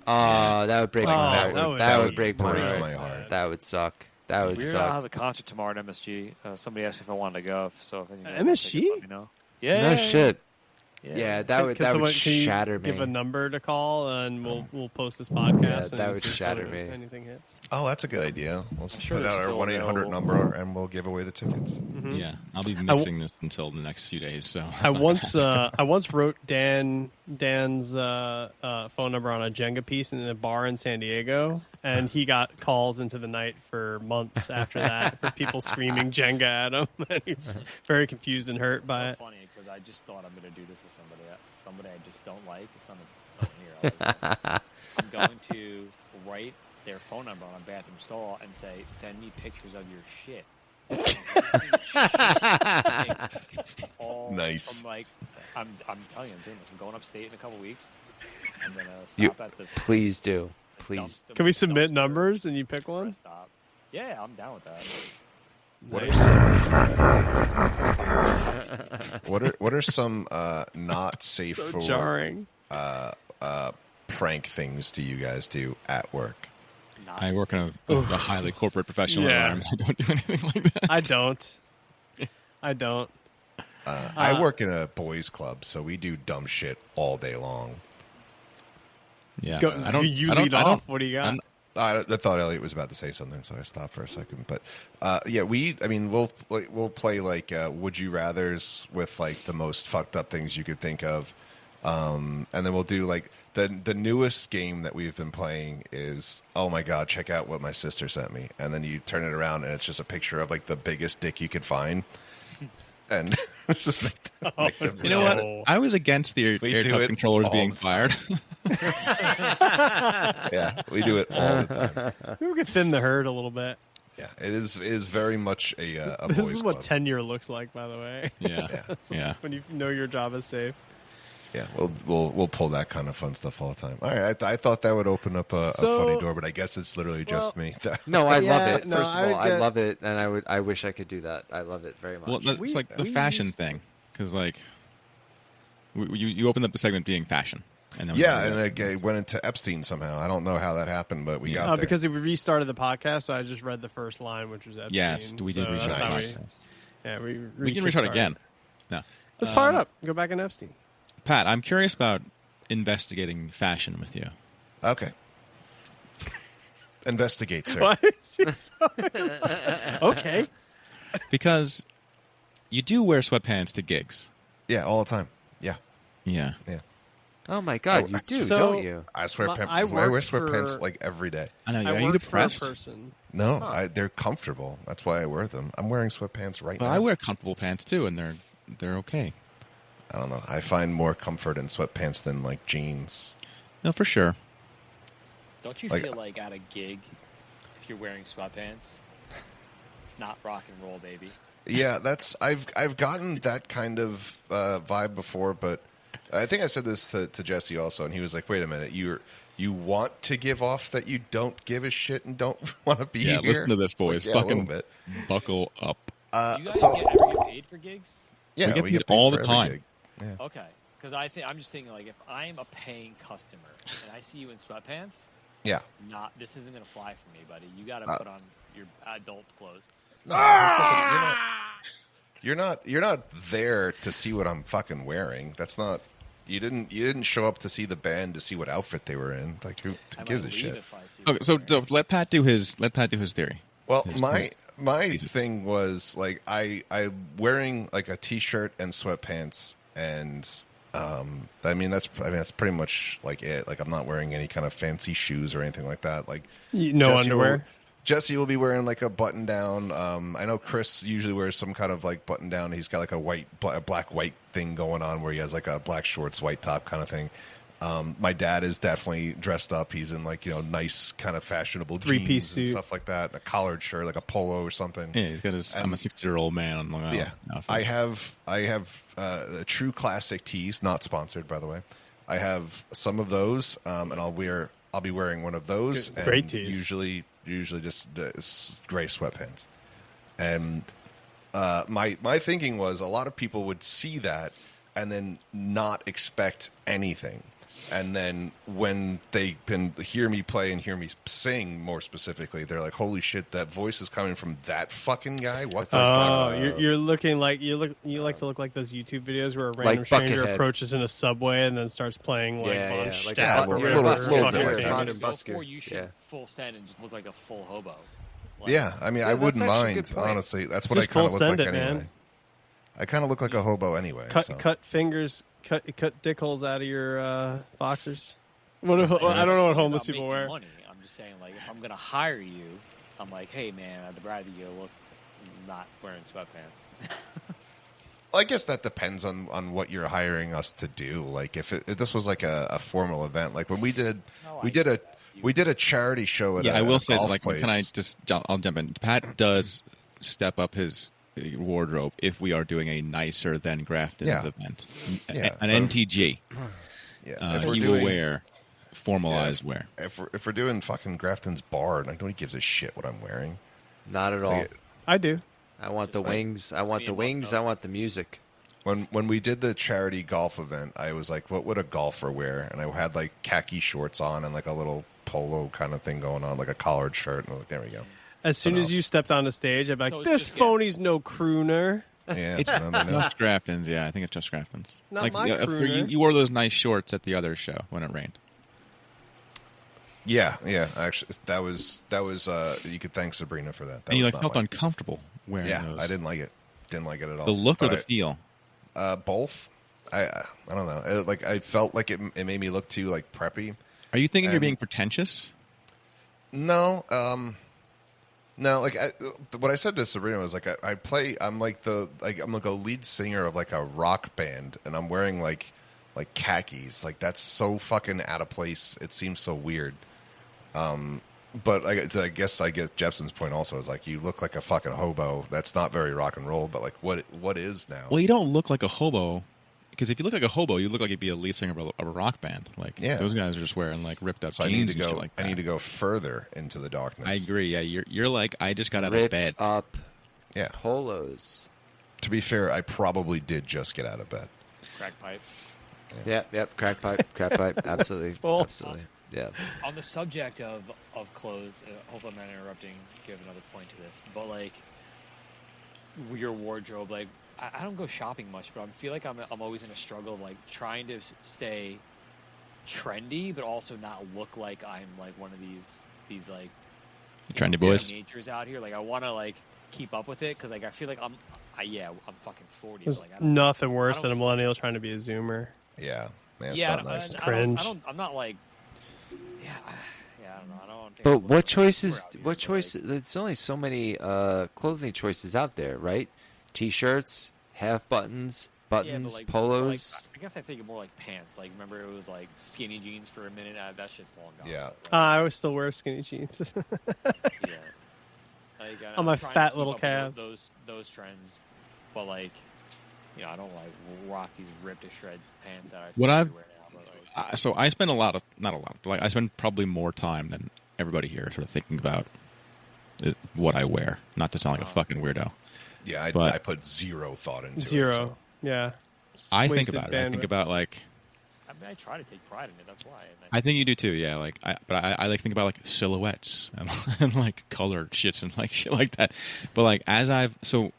That would break my heart. that would That be would break my break heart. my heart. That would suck. That would Weird Al suck. has a concert tomorrow at MSG. Somebody asked me if I wanted to go. So if anyone MSG? let me know. Yeah. No shit. Yeah. Yeah, that would Can shatter me. Give a number to call, and we'll post this podcast. Yeah, and that you would see shatter if me. Anything hits. Oh, that's a good idea. Let's sure put they're out our still 1-800 available. number and we'll give away the tickets. Mm-hmm. Yeah, I'll be mixing this until the next few days. So that's I not once gonna happen. I once wrote Dan's phone number on a Jenga piece in a bar in San Diego, and he got calls into the night for months after that for people screaming Jenga at him, and he's very confused and hurt It's by so it. funny because I just thought I'm going to do this to somebody I just don't like. It's not here. I'm going to write their phone number on a bathroom stall and say, "Send me pictures of your shit." Nice. I'm like, I'm telling you, I'm doing this. I'm going upstate in a couple weeks. I'm gonna You- stop at the. Please do. the Please. dumpster- Can we submit dumpster numbers and you pick for a one? stop. Yeah, I'm down with that. What are some not safe So for jarring. prank things do you guys do at work? Not I work in a highly corporate professional Yeah. environment. I don't do anything like that. I don't. I work in a boys club, so we do dumb shit all day long. Yeah, Go, I don't. you I don't, lead I don't, off. What do you got? I'm- I thought Elliot was about to say something, so I stopped for a second. But yeah, we'll play like Would You Rather's with like the most fucked up things you could think of, and then we'll do like the newest game that we've been playing is, oh my god, check out what my sister sent me, and then you turn it around and it's just a picture of like the biggest dick you could find, and it's just make them You know No. what? I was against the We air do tuck it controllers all being the time. fired. Yeah, we do it all the time. We could thin the herd a little bit. Yeah, it is very much a This boys is what club. tenure looks like, by the way. Yeah. When you know your job is safe. Yeah, we'll pull that kind of fun stuff all the time. All right, I thought that would open up a So- funny door, but I guess it's literally just me. No, I Yeah, love it. no, First of I would all, I get- love it, and I wish I could do that. I love it very much. Well, that's We- like the we fashion used- thing, because like you opened up the segment being fashion, and then Yeah, and I went into Epstein somehow. I don't know how that happened, but we got there. Because we restarted the podcast, so I just read the first line, which was Epstein. yes, we did so restart. that's how the we- podcast. Yeah, We can restart kickstarted. again. No, Let's fire it up. Go back in Epstein. Pat, I'm curious about investigating fashion with you. Okay. Investigate, sir. Why is he so- okay. Because you do wear sweatpants to gigs. Yeah, all the time. Yeah, Yeah. yeah. Oh my God, you do, So- don't you? I swear, I I wear worked sweatpants for- like every day. I know. I Are you worked for a depressed? person. No, they're comfortable. That's why I wear them. I'm wearing sweatpants right Well, now. I wear comfortable pants too, and they're okay. I don't know. I find more comfort in sweatpants than like jeans. No, for sure. Don't you Like- feel like at a gig, if you're wearing sweatpants, it's not rock and roll, baby? Yeah, that's I've gotten that kind of vibe before, but I think I said this to Jesse also, and he was like, "Wait a minute, you want to give off that you don't give a shit and don't want to be Yeah, here?" listen to this, boys. Like, yeah, a Fucking little bit. buckle up. You guys So ever get paid for gigs? yeah, We get paid paid all for the every time. gig. Yeah. Okay, because I'm just thinking like if I'm a paying customer and I see you in sweatpants, Yeah. this isn't gonna fly for me, buddy. You got to put on your adult clothes. You're not there to see what I'm fucking wearing. That's not. You didn't show up to see the band to see what outfit they were in. Like who I gives might a leave shit? if I see Okay, so them. let Pat do his theory. Well, His- my Jesus. thing was like I'm wearing like a t-shirt and sweatpants, and that's pretty much like it. Like I'm not wearing any kind of fancy shoes or anything like that. Like No Jesse underwear. Jesse will be wearing like a button down. I know Chris usually wears some kind of like button down. He's got like a black white thing going on where he has like a black shorts, white top kind of thing. My dad is definitely dressed up. He's in like nice kind of fashionable Three-piece jeans and suit. stuff like that, and a collared shirt, like a polo or something. Yeah, he's got his. I'm a 60-year-old man on Long Island. Yeah, outfit. I have a true classic tees, not sponsored by the way. I have some of those, and I'll be wearing one of those. Great and tees. Usually just gray sweatpants. And my thinking was a lot of people would see that and then not expect anything. And then when they can hear me play and hear me sing more specifically, they're like, "Holy shit, that voice is coming from that fucking guy! What the Oh, fuck?" you're looking like you like to look like those YouTube videos where a random stranger Buckethead. approaches in a subway and then starts playing like Yeah, Bunch. like Yeah, a little- you're a little- busker, little bit you're like a that. modern Go busker. for, you should Yeah. full send and just look like a full hobo. Like, Yeah, I mean, Yeah, I that's wouldn't actually a mind, good point. honestly. That's what Just I kind of full look like send it, anyway. man. I kind of look like a hobo anyway. so. Cut fingers, cut dick holes out of your boxers. What if, I don't know what homeless about people making wear. Money. I'm just saying, like, if I'm gonna hire you, I'm like, hey man, I'd rather you look not wearing sweatpants. Well, I guess that depends on what you're hiring us to do. Like, if this was like a formal event, like when we did a charity show at Yeah, I will say, golf like, place. can I just? I'll jump in. Pat does step up his wardrobe if we are doing a nicer than Grafton's Yeah. event, Yeah, an but- NTG. Yeah, if we're He doing, will wear formalized wear. If we're doing fucking Grafton's bar, like nobody gives a shit what I'm wearing. Not at all. Like, I do. I want the wings. I want the wings. I want the music. When we did the charity golf event, I was like, "What would a golfer wear?" And I had like khaki shorts on and like a little polo kind of thing going on, like a collared shirt. And I was like, "There we go." As soon as you stepped on the stage, I'd be like, So it's "This just phony's no crooner." Yeah, It's no, no, no. just Grafton's. Yeah, I think it's just Grafton's. Not my you, crooner. you wore those nice shorts at the other show when it rained. Yeah. Actually, that was. You could thank Sabrina for that. That And you was like not felt my- uncomfortable wearing Yeah, those. I didn't like it. Didn't like it at all. The look or But the feel? both. I don't know. I felt like it made me look too like preppy. Are you thinking you're and- being pretentious? No, no. Like what I said to Sabrina was like I play. I'm like I'm like a lead singer of like a rock band, and I'm wearing like khakis. Like that's so fucking out of place. It seems so weird. But I guess I get Jepson's point also is like you look like a fucking hobo. That's not very rock and roll. But like what is now? Well, you don't look like a hobo. Because if you look like a hobo, you look like you'd be a lead singer of a rock band. Like Yeah. those guys are just wearing like ripped up So I jeans need to and go. shit like that. I need to go further into the darkness. I agree. Yeah, you're like I just got out of Ripped bed. up Yeah. polos. To be fair, I probably did just get out of bed. Crack pipe. Yep. Crack pipe. Absolutely. Well- Absolutely. Yeah. On the subject of clothes, hope I'm not interrupting. Give another point to this, but like your wardrobe, like I don't go shopping much, but I feel like I'm always in a struggle of like trying to stay trendy, but also not look like I'm like one of these like Trendy boys. teenagers out here. Like I want to like keep up with it because like I feel like I'm fucking 40. But, There's like, I don't- nothing worse I than a don't- millennial trying to be a Zoomer. Yeah. Man, it's yeah, not nice. Cringe. I'm not like. Yeah, I don't know. I don't. think But I'm what looking choices? super out here, What but, choice? like, There's only so many clothing choices out there, right? T-shirts, half buttons, yeah, buttons, but like, polos. I guess I think of more like pants. Like, remember it was like skinny jeans for a minute. That shit's long gone. Yeah. I always still wear skinny jeans. Yeah. like On my I'm trying to fat keep little up with calves. those trends, but like, I don't like rock these ripped to shreds pants that I see What I've- everywhere now. But like, So I spend a lot of, not a lot, but like I spend probably more time than everybody here sort of thinking about what I wear. Not to sound like a fucking weirdo. Yeah, I But- put zero thought into it. Zero. So. Yeah. Just I think wasted about it. I think bandwidth. about like, I mean, I try to take pride in it. That's why. And I think you do too, yeah. Like, I like think about like silhouettes and like color shits and like shit like that. But like I've You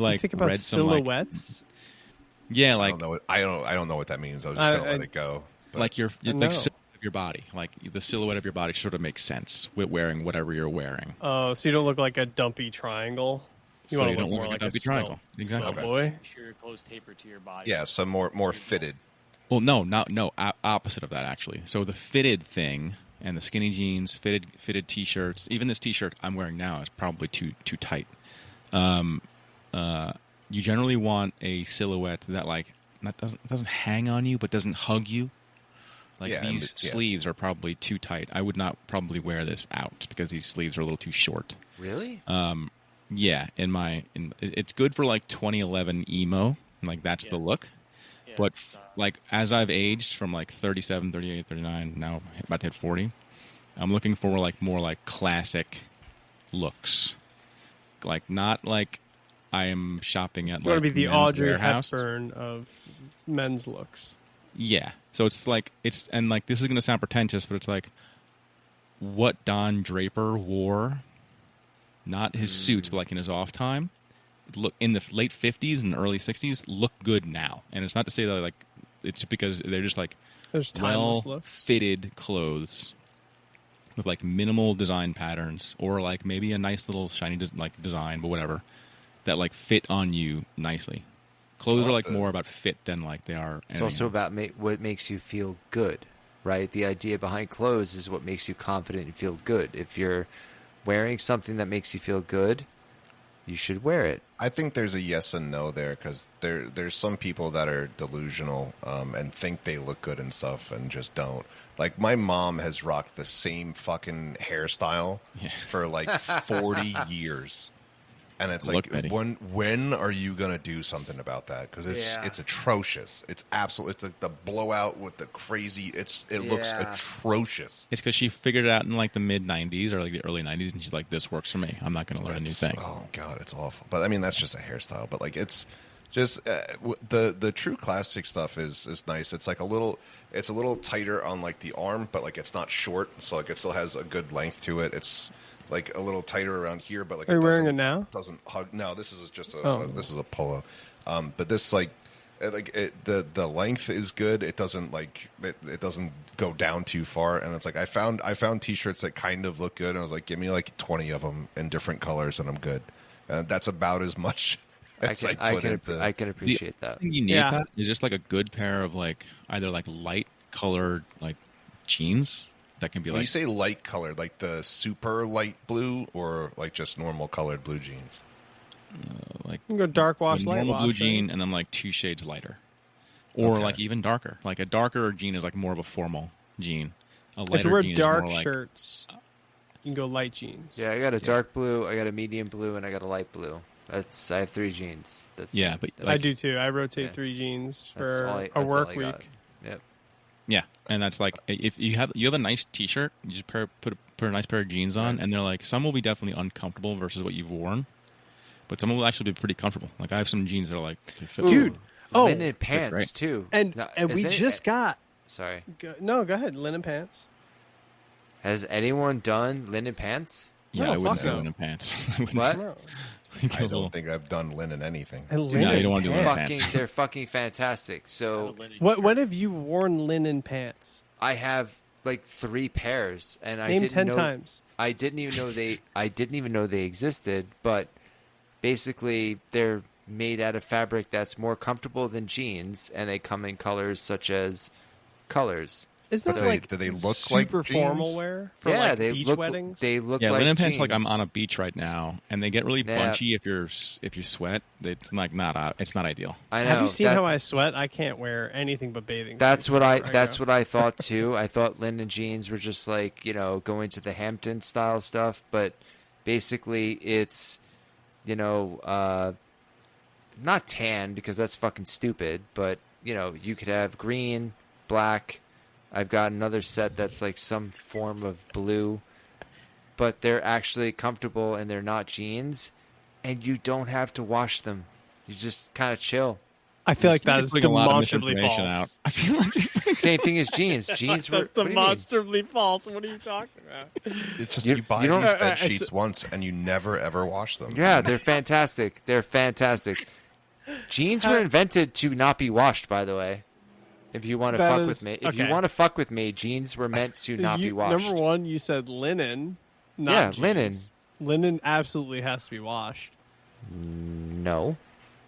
like think about read some like, silhouettes. yeah, I like don't know. I don't know what that means. I was just gonna let it go. But like your No. like silhouette of your body, like the silhouette of your body sort of makes sense with wearing whatever you're wearing. Oh, so you don't look like a dumpy triangle. So wanna you don't look look more like a dumpy swell- triangle. Exactly. swell boy. make sure your clothes taper to your body. yeah, some more fitted. Well, no, opposite of that actually. So the fitted thing and the skinny jeans, fitted t-shirts, even this t-shirt I'm wearing now is probably too tight. You generally want a silhouette that like doesn't hang on you but doesn't hug you. Like Yeah, these yeah. sleeves are probably too tight. I would not probably wear this out because these sleeves are a little too short. Really? Yeah, it's good for like 2011 emo, like that's the Yeah. look. Yeah, But it's not- like as I've aged from like 37, 38, 39, now about to hit 40, I'm looking for like more like classic looks. Like not like I am shopping at You want like to be the Men's Audrey Warehouse. Hepburn of men's looks. Yeah. So it's like and like this is going to sound pretentious, but it's like what Don Draper wore, not his suits, but like in his off time, look in the late 50s and early 60s look good now. And it's not to say that like it's because they're just like There's timeless well looks. fitted clothes with like minimal design patterns or like maybe a nice little shiny design, but whatever that like fit on you nicely. Clothes are like more about fit than like they are. It's also about what makes you feel good, right? The idea behind clothes is what makes you confident and feel good. If you're wearing something that makes you feel good, you should wear it. I think there's a yes and no there because there's some people that are delusional and think they look good and stuff and just don't. Like my mom has rocked the same fucking hairstyle for like 40 years. And it's Look, like, Betty. when are you gonna do something about that? Because it's atrocious. It's absolute. It's like the blowout with the crazy. It looks Yeah. atrocious. It's because she figured it out in like the mid 90s or like the early 90s, and she's like, "This works for me. I'm not going to learn a new thing." Oh god, it's awful. But I mean, that's just a hairstyle. But like, it's just the true classic stuff is nice. It's like a little tighter on like the arm, but like it's not short, so like it still has a good length to it. It's like a little tighter around here, but like Are you wearing it now? Doesn't hug. No, this is just Oh. this is a polo. But this the length is good. It doesn't it doesn't go down too far, and it's like I found t-shirts that kind of look good, and I was like, give me like 20 of them in different colors, and I'm good. And that's about as much as I can appreciate that. thing you need Yeah. Pat, is just like a good pair of like either like light colored like jeans that can be When like you say light colored, like the super light blue, or like just normal colored blue jeans. like You can go dark wash, a light normal wash. blue right? jean and then like 2 shades lighter, or Okay. like even darker. Like a darker jean is like more of a formal jean. A lighter If you wear jean dark is more like shirts, you can go light jeans. Yeah, I got a dark blue, I got a medium blue, and I got a light blue. I have 3 jeans. Yeah, but I do too. I rotate Yeah. 3 jeans That's for all I- a that's work all I got. week. Yep. yeah, and that's like if you have a nice T-shirt, you just put a nice pair of jeans on, and they're like some will be definitely uncomfortable versus what you've worn, but some will actually be pretty comfortable. Like I have some jeans that are like they fit Dude, well. oh, linen pants great. too. and Now, we isn't it- just got. Sorry. No, go ahead. Linen pants. Has anyone done linen pants? Yeah, No, I wouldn't fuck do no. linen pants. I wouldn't What? No. think I a little- don't think I've done linen anything. And No, you don't want to do linen pants. pants. They're fucking fantastic. So What have you worn linen pants? I have like 3 pairs, and I Name didn't 10 know. times. I didn't even know they existed. But basically, they're made out of fabric that's more comfortable than jeans, and they come in colors such as colors. Isn't But that like do they look like super jeans? formal wear for yeah, like they beach look. weddings? They look Yeah, like linen pants. jeans. Like I'm on a beach right now, and they get really Yeah. bunchy if you sweat. It's like it's not ideal. I know. Have you seen how That's- I sweat? I can't wear anything but bathing. That's suits what I. wherever That's go. what I thought too. I thought linen jeans were just like going to the Hampton style stuff, but Basically, it's, not tan because that's fucking stupid, but, you could have green, black. I've got another set that's like some form of blue, but they're actually comfortable and they're not jeans, and you don't have to wash them. You just kind of chill. I feel like that is Putting a lot of demonstrably misinformation false. out. I feel like Same thing as jeans. Jeans were. That's what do you mean? demonstrably false. What are you talking about? It's just You- you buy you don't- these bed it's- sheets once and you never ever wash them. Yeah, they're fantastic. They're fantastic. Jeans were invented to not be washed, by the way. If you want to That fuck is- with me, if you okay. want to fuck with me, jeans were meant to not be washed. Number one, you said linen. Not Yeah, jeans. linen. Linen absolutely has to be washed. No.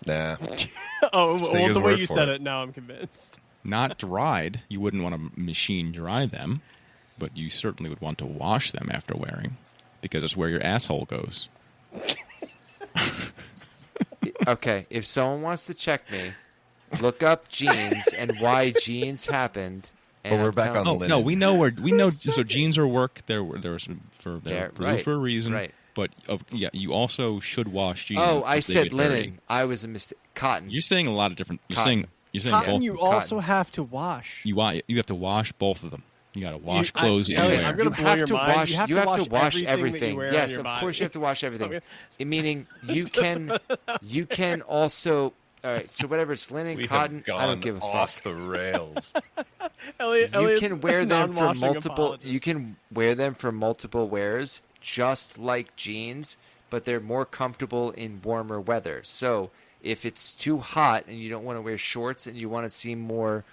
Nah. Oh, Just take well, his the way word you for said it. it, now I'm convinced. not dried. You wouldn't want to machine dry them, but you certainly would want to wash them after wearing, because it's where your asshole goes. Okay, if someone wants to check me, look up jeans and why jeans happened. And But we're I'm back telling- on Oh linen. no, we know. So jeans are work. They're blue right, for a reason. right. But you also should wash jeans. Oh, I if they said get dirty. linen. I was a mistake. Cotton. You're saying a lot of different. Cotton. You're saying Cotton both. you Cotton. also have to wash. You have to wash both of them. You got to wash You- clothes that you Elliot, wear. I'm gonna you blow have your to mind. wash. You have You to have wash to wash everything that you everything. wear on Yes, your of body. course you have to wash everything. Okay. Meaning you can also. All right, so whatever it's linen, We cotton. have gone I don't give a off fuck. the rails. Elliot, You Elliot's can wear them for non-washing multiple. apologist. You can wear them for multiple wears, just like jeans, but they're more comfortable in warmer weather. So if it's too hot and you don't want to wear shorts and you want to seem more,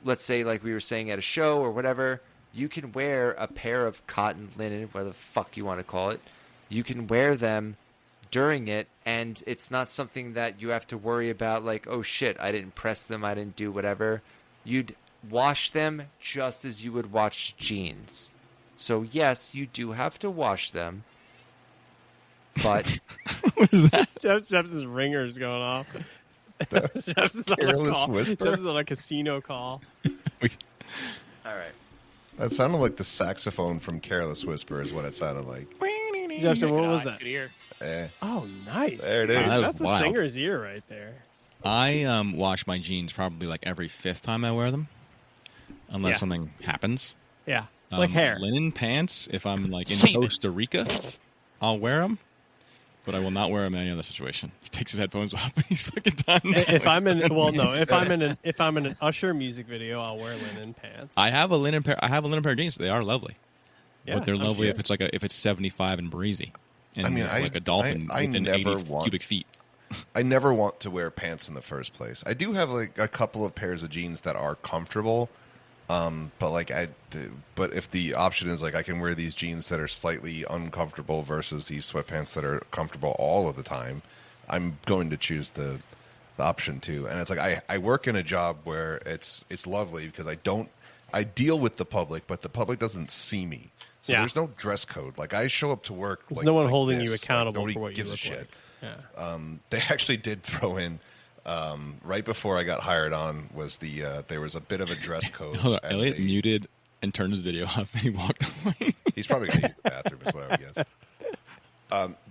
let's say like we were saying at a show or whatever, you can wear a pair of cotton linen, whatever the fuck you want to call it. You can wear them during it, and it's not something that you have to worry about like, oh shit, I didn't press them, I didn't do whatever. You'd wash them just as you would wash jeans. So yes, you do have to wash them, but Jeff's ringer's going off. Jeff's is on a Careless call. whisper? Jeff's is on a casino call. all right. That sounded like the saxophone from Careless Whisper is what it sounded like. Jeff said, what was God, that? good ear. Eh. Oh, nice. There it is. That was That's a wild. singer's ear right there. I wash my jeans probably like every fifth time I wear them, unless Yeah. something happens. Yeah, like hair. Linen pants. If I'm like in Semen. Costa Rica, I'll wear them, but I will not wear them in any other situation. He takes his headphones off and he's fucking done. If I'm in, if I'm in an Usher music video, I'll wear linen pants. I have a linen pair of jeans. They are lovely, Yeah, but they're I'm lovely sure. if it's 75 and breezy, and I mean, there's like a dolphin I within never 80 want- cubic feet. I never want to wear pants in the first place. I do have like a couple of pairs of jeans that are comfortable, but if the option is like I can wear these jeans that are slightly uncomfortable versus these sweatpants that are comfortable all of the time, I'm going to choose the option two. And it's like I work in a job where it's lovely because I deal with the public, but the public doesn't see me. So Yeah. there's no dress code. Like I show up to work. There's like, no one like holding this. you Like, accountable nobody for what you gives a look shit. like. Yeah. They actually did throw in right before I got hired on was there was a bit of a dress code. Hold on, and Elliot they- muted and turned his video off, and he walked away. He's probably going to use the bathroom, is what I would guess.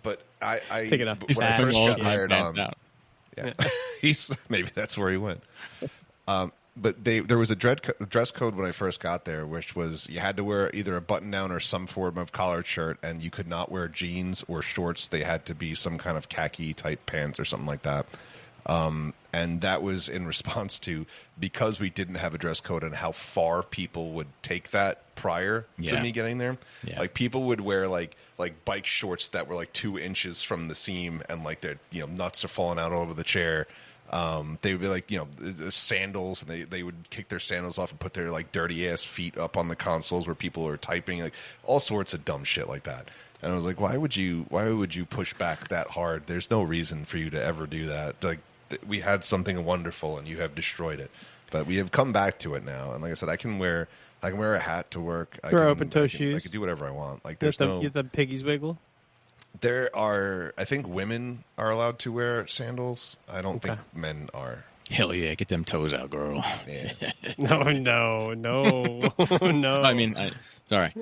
But I Take it up. when I Fat. first All got the hired pants on, out. yeah, he's maybe that's where he went. But there was a dress code when I first got there, which was you had to wear either a button down or some form of collared shirt, and you could not wear jeans or shorts. They had to be some kind of khaki type pants or something like that. And that was in response to because we didn't have a dress code and how far people would take that prior to Yeah. me getting there. Yeah. Like people would wear like bike shorts that were like 2 inches from the seam and like their nuts are falling out all over the chair. They would be like sandals, and they would kick their sandals off and put their like dirty ass feet up on the consoles where people are typing, like all sorts of dumb shit like that. And I was like, why would you push back that hard? There's no reason for you to ever do that. Like we had something wonderful and you have destroyed it. But we have come back to it now. And like I said, I can wear a hat to work. Wear open-toe I shoes. can do whatever I want. Like You there's no. get the piggies wiggle. There are, I think women are allowed to wear sandals. I don't Okay. think men are. Hell yeah, get them toes out, girl. Yeah. No, no, no, no. I mean, sorry.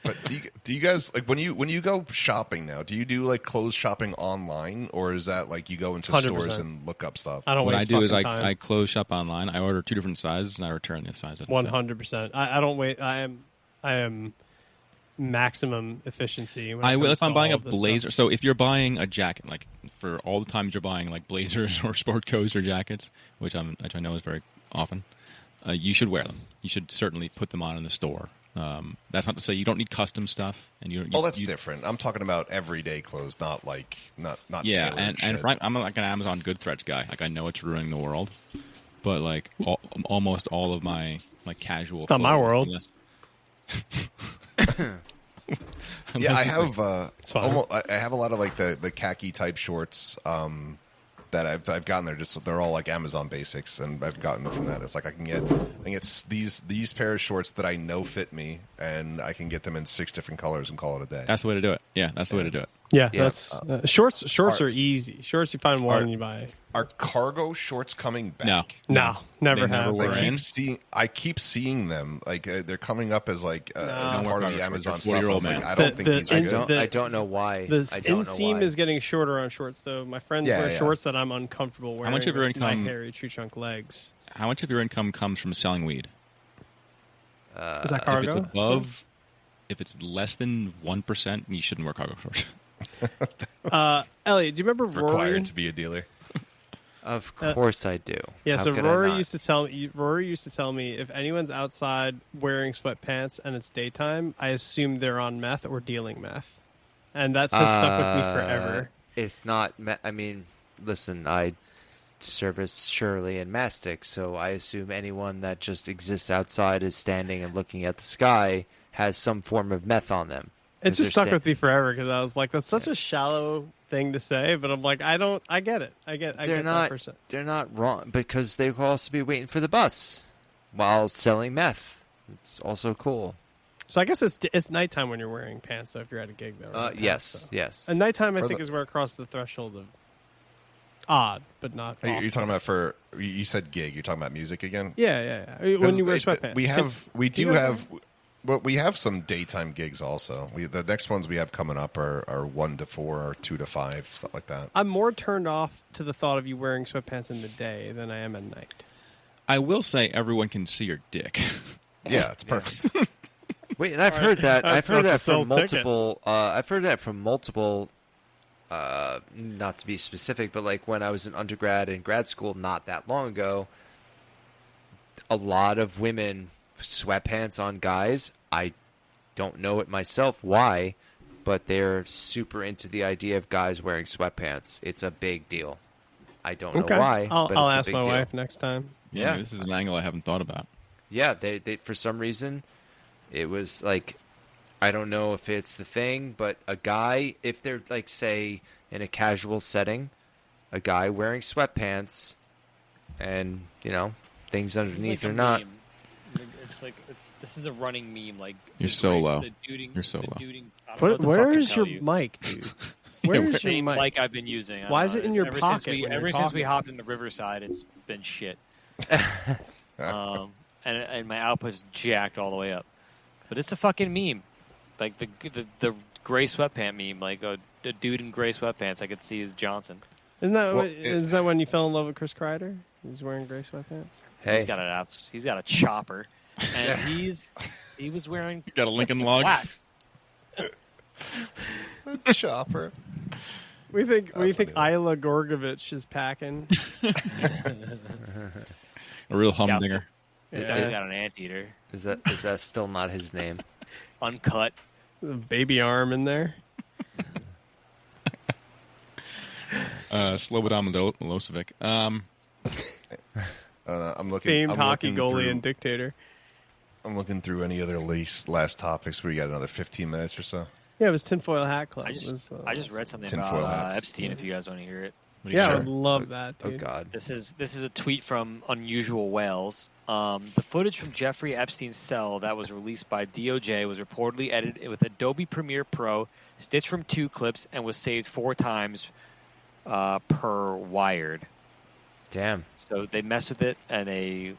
But do you guys like when you go shopping now? Do you do like clothes shopping online, or is that like you go into 100%. stores and look up stuff? I don't What I waste do is fucking I time. close shop online. I order 2 different sizes and I return the size. that doesn't fit. 100%. I don't wait. I am maximum efficiency. When it I will comes if I'm to buying all a of this blazer. stuff. So if you're buying a jacket, like for all the times you're buying like blazers or sport coats or jackets, which I know is very often, you should wear them. You should certainly put them on in the store. That's not to say you don't need custom stuff, and you. Oh, that's different. I'm talking about everyday clothes, not Yeah, tailored and shit. I'm like an Amazon Goodthreads guy. Like I know it's ruining the world, but like almost all of my like casual. It's not my clothes, world. Yeah, I have fine. I have a lot of like the khaki type shorts that I've gotten. They're all like Amazon basics, and I've gotten from that. It's like I can get these pair of shorts that I know fit me, and I can get them in 6 different colors and call it a day. That's the way to do it. Yeah, that's the way to do it. Yeah, Yeah. that's shorts are easy. Shorts, you find one and you buy. Are cargo shorts coming back? No, never They have. never were right? in. I keep seeing them like they're coming up as like No. part of Cargo the Amazon shorts. stuff. I 40-year-old was like, man. I don't think these are I good. don't. The- I don't know why. The I don't know inseam why. is getting shorter on shorts, though. My friends Yeah, wear yeah. shorts that I'm uncomfortable wearing. much of your with my income- hairy tree trunk legs? How much of your income comes from selling weed? Is that If it's cargo? above, if it's less than 1%, you shouldn't wear cargo shorts. Elliot, do you remember It's Rory? required to be a dealer. Of course I do. Yeah, How so could I Rory not? used to tell me if anyone's outside wearing sweatpants and it's daytime, I assume they're on meth or dealing meth, and that's has stuck with me forever. It's not. I mean, listen, I service Shirley and Mastic, so I assume anyone that just exists outside is standing and looking at the sky has some form of meth on them. It 'Cause just they're stuck with me forever because I was like, that's such a shallow thing to say, but I'm like, I get it. I get They're that not. percent. They're not wrong because they could also be waiting for the bus while selling meth. It's also cool. So I guess it's nighttime when you're wearing pants, though, if you're at a gig, though. Right? Yes. So. Yes. And nighttime, I For think, the- is where it crosses the threshold of odd, but not. You're awful. talking about you said gig. You're talking about music again. Yeah. When you wear 'Cause sweatpants, we Can do you guys have. Well, we have some daytime gigs also. The next ones we have coming up are 1 to 4 or 2 to 5, stuff like that. I'm more turned off to the thought of you wearing sweatpants in the day than I am at night. I will say everyone can see your dick. Yeah, it's perfect. Wait, and I've heard that. That's I've heard that also from sells multiple. I've heard that from multiple. Not to be specific, but like when I was in undergrad and grad school, not that long ago, a lot of women sweatpants on guys. I don't know it myself why, but they're super into the idea of guys wearing sweatpants. It's a big deal. I don't know why. I'll but it's ask a big my deal. wife next time. Yeah. This is an angle I haven't thought about. Yeah, they for some reason, it was like, I don't know if it's the thing, but a guy, if they're like, say, in a casual setting, a guy wearing sweatpants and, things underneath or not. This is a running meme. Like You're the so Grace- low. the duding- You're so the low. duding- I don't know what the Where fuck to is tell your you. mic, dude? It's Where the is your same mic? I've been using. I Why don't is know. it in your ever pocket Since we, when you're ever since we talking? hopped into Riverside, it's been shit. And my output's jacked all the way up. But it's a fucking meme, like the gray sweatpant meme. Like a dude in gray sweatpants, I could see is Johnson. Isn't that Well, isn't that when you fell in love with Chris Kreider? He's wearing gray sweatpants. Hey, He's got a chopper, and he was wearing You got a Lincoln log? wax. Chopper. We think That's Isla Gorgovich is packing. A real humdinger. He's Yeah. got an anteater, is that still not his name? uncut. A baby arm in there. Slobodan Milosevic. I'm looking. Famed I'm hockey looking goalie through, and dictator. I'm looking through any other last topics. We got another 15 minutes or so. Yeah, it was Tinfoil Hat Club. I It just, was, I just read something Tinfoil about hats. Epstein. If you guys want to hear it, What do you Yeah, I say? would love that, Oh dude. God. this is a tweet from Unusual Whales. The footage from Jeffrey Epstein's cell that was released by DOJ was reportedly edited with Adobe Premiere Pro, stitched from 2 clips, and was saved 4 times per Wired. Damn. So they messed with it, and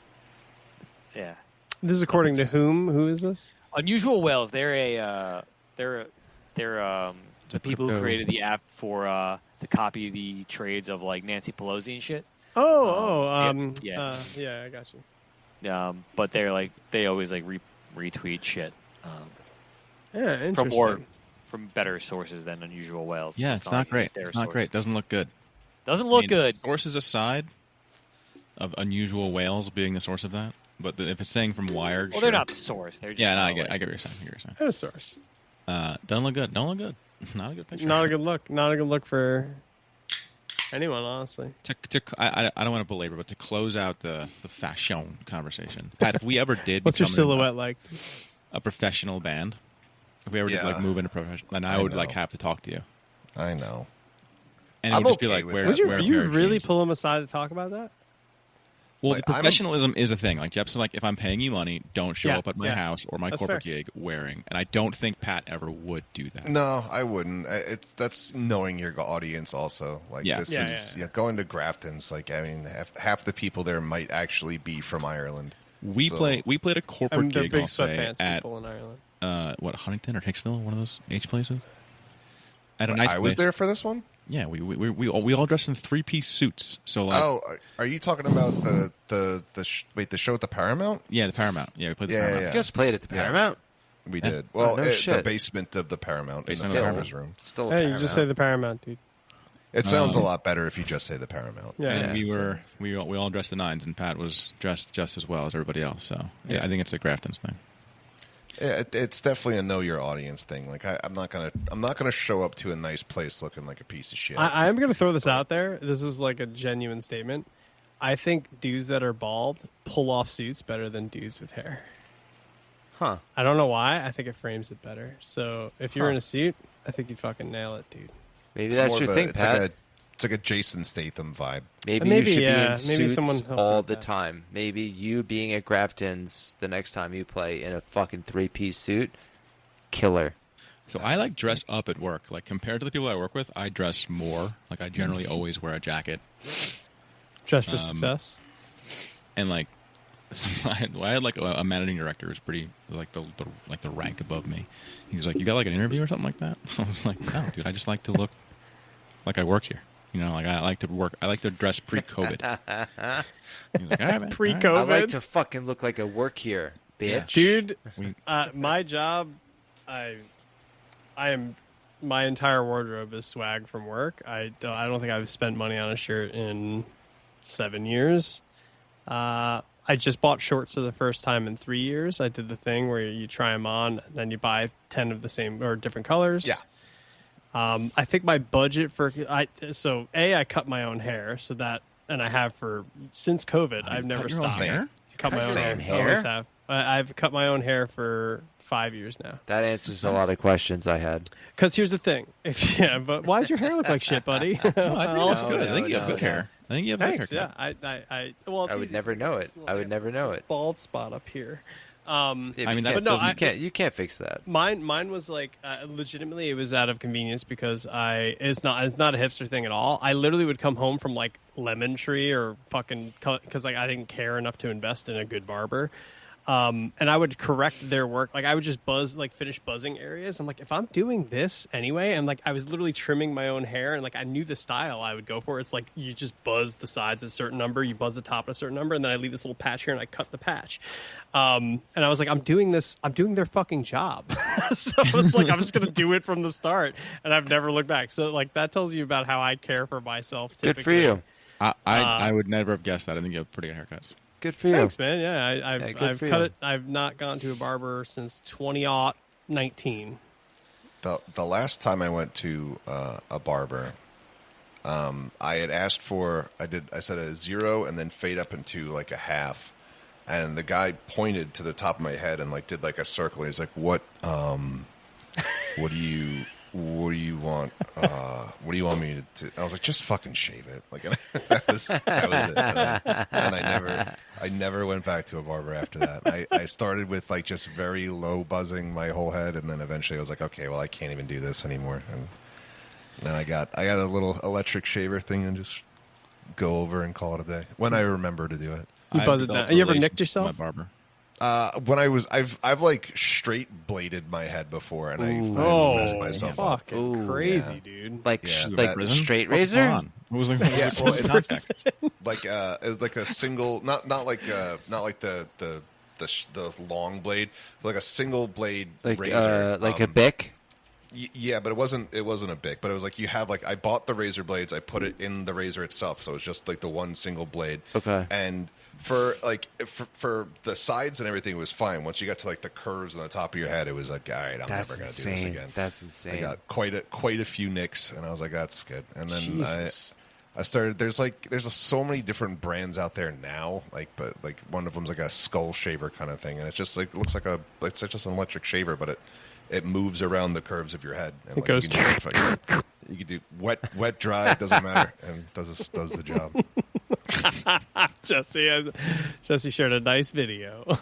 yeah. This is according to whom? Who is this? Unusual Whales. They're the people who crypto. created the app for to copy the trades of like Nancy Pelosi and shit. Yeah, I got you. But they always like retweet shit Yeah, from interesting. from better sources than Unusual Whales. Yeah, So it's not like great. their It's not source. great. Doesn't look good. Doesn't I look mean, good. Sources aside, of Unusual Whales being the source of that, but if it's saying from Wired, Well, sure. they're not the source. They're just Yeah, no, I kinda get what you're saying. I get what you're saying. And a source. Doesn't look good. Don't look good. Not a good picture. Not a good look. Not a good look for anyone, honestly. I don't want to belabor, but to close out the fashion conversation, Pat, if we ever did What's your become silhouette like? a professional band, if we ever did like Yeah. move into professional, then I I would know. like have to talk to you, I know. and it I'm would just be okay like, with where, that. Would you, where a you pair of really jeans? pull him aside to talk about that? Well, Like, the professionalism is a thing. Like Jep's like, if I'm paying you money, don't show Yeah, up at my yeah. house or my That's corporate fair. gig wearing. And I don't think Pat ever would do that. No, I wouldn't. That's knowing your audience also. Like Yeah. this Yeah, is yeah. going to Grafton's. Like I mean, half the people there might actually be from Ireland. We So- played a corporate They're gig, big I'll say, sweatpants at people in Ireland. Huntington or Hicksville, one of those H places. At a nice I was place. there for this one. Yeah, we all dressed in 3-piece suits. So like, Oh, are you talking about the show at the Paramount? yeah, the Paramount. Yeah, we played the Yeah, Paramount. yeah, You guys played at the Yeah. Paramount? We Yeah. did. Well, no the shit. basement of the Paramount, in the Basement of the founder's room. Still a Hey, Paramount. you just say the Paramount, dude. It sounds a lot better if you just say the Paramount. Yeah. And Yeah, we all dressed the nines, and Pat was dressed just as well as everybody else. So yeah, Yeah. I think it's a Grafton's thing. Yeah, it's definitely a know your audience thing. Like I'm not gonna show up to a nice place looking like a piece of shit. I am going to throw this out there. This is like a genuine statement. I think dudes that are bald pull off suits better than dudes with hair. Huh. I don't know why. I think it frames it better. So if you're Huh. in a suit, I think you'd fucking nail it, dude. Maybe It's that's more your of a- thing, it's Pat. Like it's like a Jason Statham vibe. Maybe, Maybe, you should yeah. be in Maybe suits someone helped all with the that. time. Maybe you being at Grafton's the next time you play in a fucking 3-piece suit, killer. So I like dress up at work. Like compared to the people I work with, I dress more. Like I generally always wear a jacket, Dress for success. and like so I had like a managing director who's pretty like the rank above me. He's like, "You got like an interview or something like that?" I was like, "No, dude. I just like to look like I work here. You know, like I like to work. I like to dress pre-COVID." He's like, "All right, man. Pre-COVID. all I like to fucking look like I work here, bitch. Dude, We- my job, I am. My entire wardrobe is swag from work. I don't think I've spent money on a shirt in 7 years. I just bought shorts for the first time in 3 years. I did the thing where you try them on, then you buy 10 of the same or different colors. Yeah. I think my budget for I cut my own hair, so that, and I have since COVID. I've never cut your own stopped. hair? Cut my cut own your hair. own I always hair? have. I've cut my own hair for 5 years now. That answers a lot of questions I had. Because here's the thing. But why does your hair look like shit, buddy? No, I think that's No, good. I think you no, have good no. hair. I think you have good Thanks. haircut. Yeah. Well, it's I would easy. never know it. I would never know This it. bald spot up here. Yeah, I mean, you that can't, But no, doesn't- you can't fix that. Mine was like legitimately it was out of convenience because it's not a hipster thing at all. I literally would come home from like Lemon Tree or fucking because like I didn't care enough to invest in a good barber. And I would correct their work. Like I would just finish buzzing areas. I'm like, if I'm doing this anyway, and like I was literally trimming my own hair, and like I knew the style I would go for. It's like you just buzz the sides at a certain number, you buzz the top at a certain number, and then I leave this little patch here and I cut the patch. And I was like, I'm doing their fucking job. So I was like, I'm just gonna do it from the start, and I've never looked back. So like that tells you about how I care for myself. Good for typically. you. I would never have guessed that. I think you have pretty good haircuts. Good for you. Thanks, man. Yeah, I've good for cut you. it. I've not gone to a barber since 2019. The last time I went to a barber, I had asked for I said a 0 and then fade up into like a half, and the guy pointed to the top of my head and like did like a circle. He's like, "What do you want? What do you want me to?" I was like, "Just fucking shave it." Like that was it. And I never went back to a barber after that. I started with like just very low buzzing my whole head, and then eventually I was like, "Okay, well I can't even do this anymore." And then I got a little electric shaver thing and just go over and call it a day when I remember to do it. You I buzz it developed down. You a ever nicked relationship with yourself? My barber. When I've like straight bladed my head before, and I've Oh, messed myself up. fucking Ooh, crazy, yeah. dude. Like Yeah, like that- straight What's razor. going on? What was like? Yeah, well, what's the it's- context? Like it was like a single, not like the long blade, but like a single blade Like razor, like a Bic. Yeah, but it wasn't a Bic, but it was like you have like I bought the razor blades, I put it in the razor itself, so it's just like the one single blade. Okay. And for the sides and everything, it was fine. Once you got to like the curves on the top of your head, it was like, all right, I'm That's never going to do insane. this again. That's I insane. got quite a few nicks, and I was like, that's good. And then Jesus. I started. There's so many different brands out there now. But one of them's like a skull shaver kind of thing, and it's just like looks like it's just an electric shaver, but it moves around the curves of your head. And It goes. You can do wet, dry. It doesn't matter, and does the job. Jesse shared a nice video.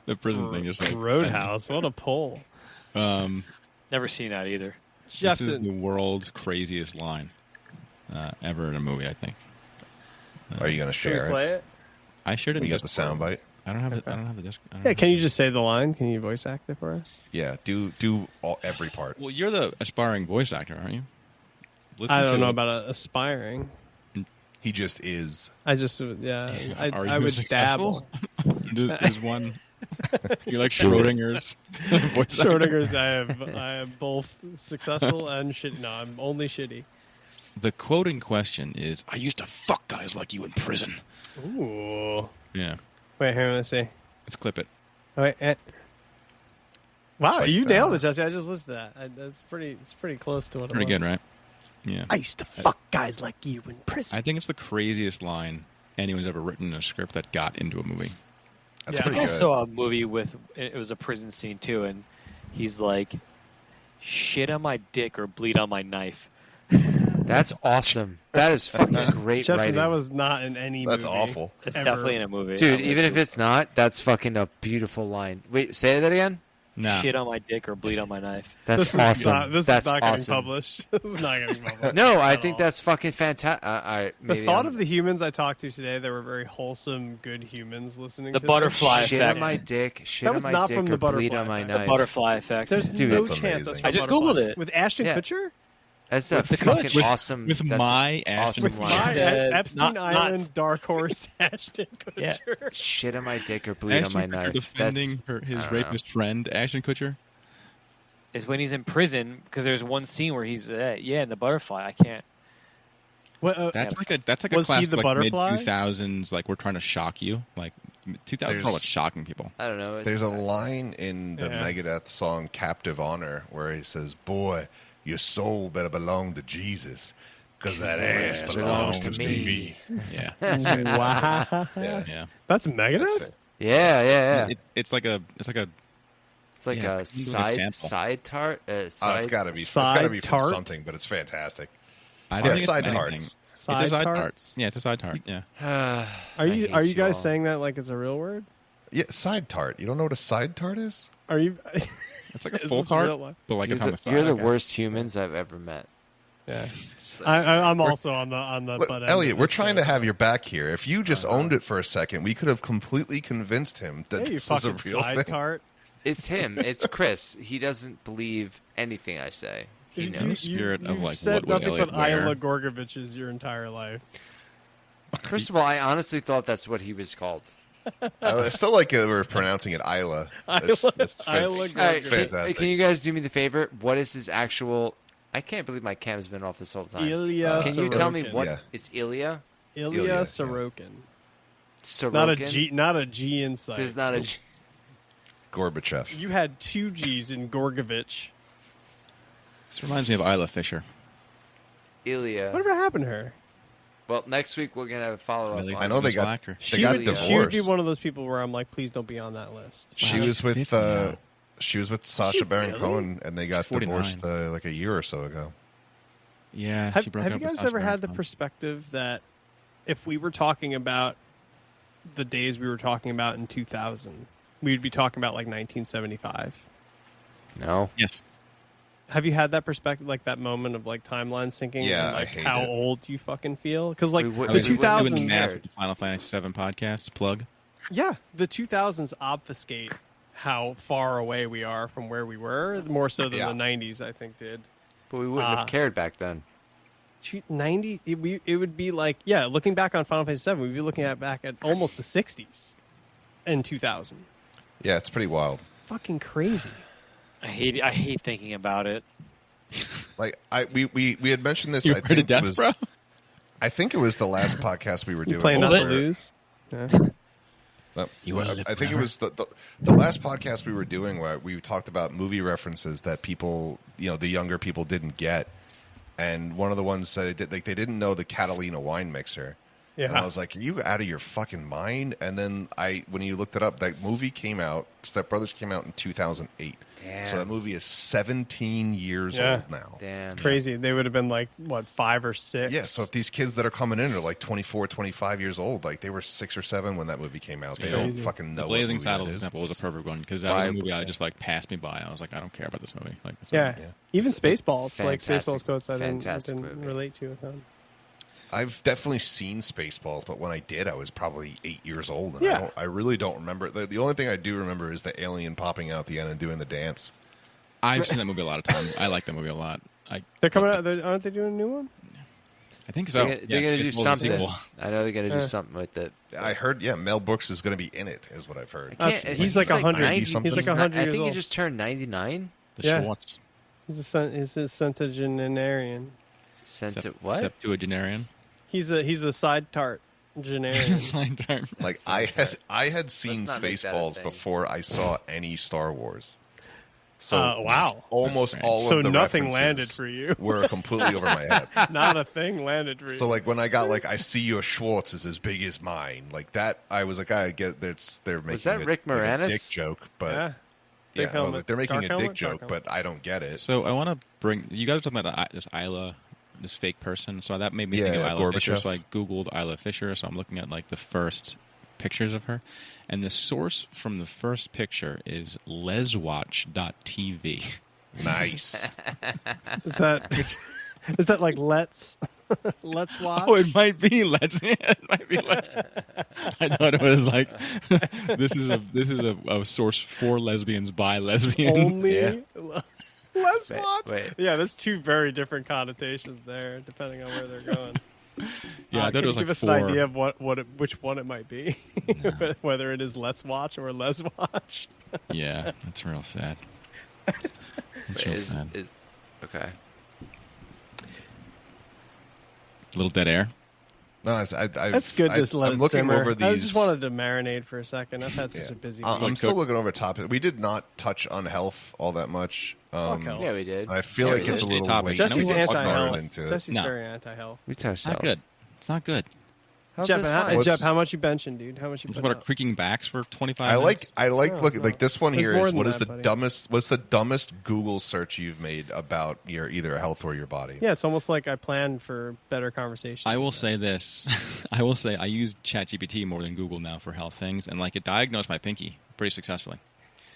The prison thing just like Roadhouse. What a pull. Never seen that either. This is Jefferson. the world's craziest line ever in a movie. I think Are you going to Can we share play it? it? I shared it. You in got the Discord. soundbite. I don't have it. I don't have the disc. I don't Yeah, have can it. you just say the line? Can you voice act it for us? Yeah, do every part. Well, you're the aspiring voice actor, aren't you? Listen I don't to know it. about aspiring. He just is. I just, yeah, Are I you would successful? dabble. There's one. You're like Schrodinger's voice actor. Schrodinger's, I am both successful and shitty. No, I'm only shitty. The quote in question is, "I used to fuck guys like you in prison." Ooh. Yeah, Wait, here, let's see. let's clip it. Wait, wow, It's like, you nailed it, Jesse. I just listened to that. It's pretty close to what Pretty it was. good, right? Yeah. I used to fuck guys like you in prison. I think it's the craziest line anyone's ever written in a script that got into a movie. That's Yeah. pretty I good. saw a movie with it was a prison scene too, and he's like, "Shit on my dick or bleed on my knife." That's awesome. That is fucking great Jefferson, writing. that was not in any That's movie. awful. It's Ever. definitely in a movie. Dude, I'm even like, if it's not, that's fucking a beautiful line. Wait, say that again? Nah. shit on my dick or bleed on my knife. That's This is awesome. not, this that's is not getting awesome. published. This is not getting published. No, I at think all. that's fucking fantastic. The thought of the humans I talked to today, they were very wholesome, good humans listening The to butterfly this. shit effect. on my dick, shit That on was my not dick, from the or bleed butterfly on my effect. The knife. butterfly effect. There's Dude, no that's chance amazing. that's I from just Butterfly. Googled it. With Ashton Yeah. Kutcher? That's a the fucking coach. awesome. With that's my awesome Ashton With line. my said Epstein not- Island Dark Horse Ashton Yeah. Kutcher. shit on my dick or bleed Ashton on my Kutcher knife. defending That's, his I don't rapist friend, Ashton Kutcher. Is when he's in prison because there's one scene where he's in the butterfly. I can't. What, That's like a Was he classic the like mid butterfly? 2000s like we're trying to shock you. Like 2000s all There's- about shocking people. I don't know. It's, There's a line in the Yeah. Megadeth song "Captive Honor" where he says, "Boy, your soul better belong to Jesus, because that ass belongs to me." Yeah, wow. Yeah, yeah. That's that's Megadeth? fair. yeah. It's like a It's like yeah, a it's like a sample. side tart. Oh, it's Side, got to be. It's Side got to be from tart? something, but it's fantastic. I Yeah, don't think it's side anything. tarts. It's a side tart. tarts? Yeah, it's a side tart. Yeah. Are I you hate are you guys all. saying that like it's a real word? Yeah, side tart. You don't know what a side tart is? Are you? It's like a Is full this real tart, life? but like You're it's on the side. you're the Okay. worst humans I've ever met. Yeah. Just like- I'm also on the Look, butt end. Elliot, of we're this trying joke. to have your back here. If you just owned it for a second, we could have completely convinced him that Yeah, you this is a fucking real side thing. tart. It's him. It's Chris. He doesn't believe anything I say. He You- knows. spirit of, you've like, said what would nothing but Elliot wear? Isla Gorgoviches your entire life. First of all, I honestly thought that's what he was called. I still like we're pronouncing it Isla. It's, Isla- it's, Isla it's All right, fantastic. can you guys do me the favor? What is his actual? I can't believe my cam's been off this whole time. Ilya Can you tell me Sorokin. what Yeah. it's Ilya? Ilya Ilya, Sorokin. Sorokin? Not a G in sight. There's not a. Gorbachev. You had two G's in Gorgovich. This reminds me of Isla Fisher. Ilya. Whatever happened to her? Well, next week we're gonna have a follow up. Really I know they got actor. they got She would be divorced. one of those people where I'm like, please don't be on that list. She Wow, was with 50 now. she was with Sasha Baron really? Cohen, and they got 49. divorced like a year or so ago. Yeah, Have she broke you up with guys Sacha ever Baron had the Cohen. perspective that if we were talking about the days we were talking about in 2000, we would be talking about like 1975? No. Yes. Have you had that perspective, like that moment of like timeline syncing? Yeah, and, like, I hate how it. old you fucking feel? Because like We would- the we wouldn't do 2000s, it Doing math Nerd. with the Final Fantasy VII podcast plug. Yeah, the 2000s obfuscate how far away we are from where we were, more so than the 90s, I think, did. But we wouldn't have cared back then. 90, it would be like, looking back on Final Fantasy VII, we'd be looking back at almost the 60s in 2000. Yeah, it's pretty wild. Fucking crazy. I hate thinking about it. Like we had mentioned this. You're I afraid think of death, it was, bro? I think it was the last podcast we were doing. Playing not to where- lose. You wanna live I think it forever? was the last podcast we were doing where we talked about movie references that people, the younger people didn't get, and one of the ones said they didn't know the Catalina wine mixer. Yeah. And I was like, "Are you out of your fucking mind?" And then when you looked it up, that movie came out. Step Brothers came out in 2008. Damn. So that movie is 17 years old now. Damn. Crazy. They would have been like, what, 5 or 6? Yeah, so if these kids that are coming in are like 24, 25 years old, like they were 6 or 7 when that movie came out. They don't fucking know The what Blazing movie Saddles that is. example was a perfect one because that was a movie I just like passed me by. I was like, I don't care about this movie. Like, this Yeah. movie. Even Spaceballs. Like Fantastic- Spaceballs quotes I fantastic didn't movie. relate to with them. I've definitely seen Spaceballs, but when I did, I was probably 8 years old. And Yeah. I really don't remember. The only thing I do remember is the alien popping out at the end and doing the dance. I've seen that movie a lot of times. I like that movie a lot. They're coming out. Aren't they doing a new one? I think so. They're going to do Spaceballs is a something. sequel. I know they're going to do something with it. I heard, Mel Brooks is going to be in it, is what I've heard. He's like 100. 90 He's like He's 100 not- I years think he old. just turned 99. The Yeah. Schwartz. He's a centenarian. What? Septuagenarian. He's a side tart genarian. Like I had seen not make that a Spaceballs thing. before I saw any Star Wars. So wow. almost That's all So of the nothing references landed for you. were completely over my head. Not a thing landed for you. So like when I got like I see your Schwartz is as big as mine, like that, I was like, I get they're making that Rick like a Moranis? dick joke, but yeah. yeah, Big I was helmet. like, they're making Dark a helmet, dick joke, dark helmet. but I don't get it. So I want to bring you guys are talking about this Isla, this fake person. So that made me think of Yeah, Isla Fisher. Gorbachev. So I googled Isla Fisher. So I'm looking at like the first pictures of her, and the source from the first picture is leswatch.tv. Nice. Is that like let's watch? Oh, it might be Let's. It might be Let's. I thought it was like this is a source for lesbians by lesbians. Only Yeah. let's Wait, watch. wait. Yeah, there's two very different connotations there, depending on where they're going. Yeah, I thought Can it you was like give us 4. an idea of which one it might be, whether it is Let's Watch or Les Watch. Yeah, that's real sad. That's real sad. Okay. Little dead air. No, That's good. Just let I'm it looking simmer. over I these. just wanted to marinate for a second. I've had such Yeah. a busy I'm week. still looking over topic. We did not touch on health all that much. Fuck health. Yeah, we did. I feel Yeah, like we it's a did. little Topic. late. Jesse's No, we won't anti-health. into it. Jesse's No. very anti-health. We touched It's not health. good. It's not good. Health Jeff, is how, fine. What's- Jeff, how much you benching, dude? How much you Talk putting about up? creaking backs for 25 I minutes. like No, look no. like this one There's here more is than what is that, the buddy. dumbest what's the dumbest Google search you've made about your either health or your body? Yeah, it's almost like I planned for better conversation. I will say this. I will say I use ChatGPT more than Google now for health things, and like it diagnosed my pinky pretty successfully.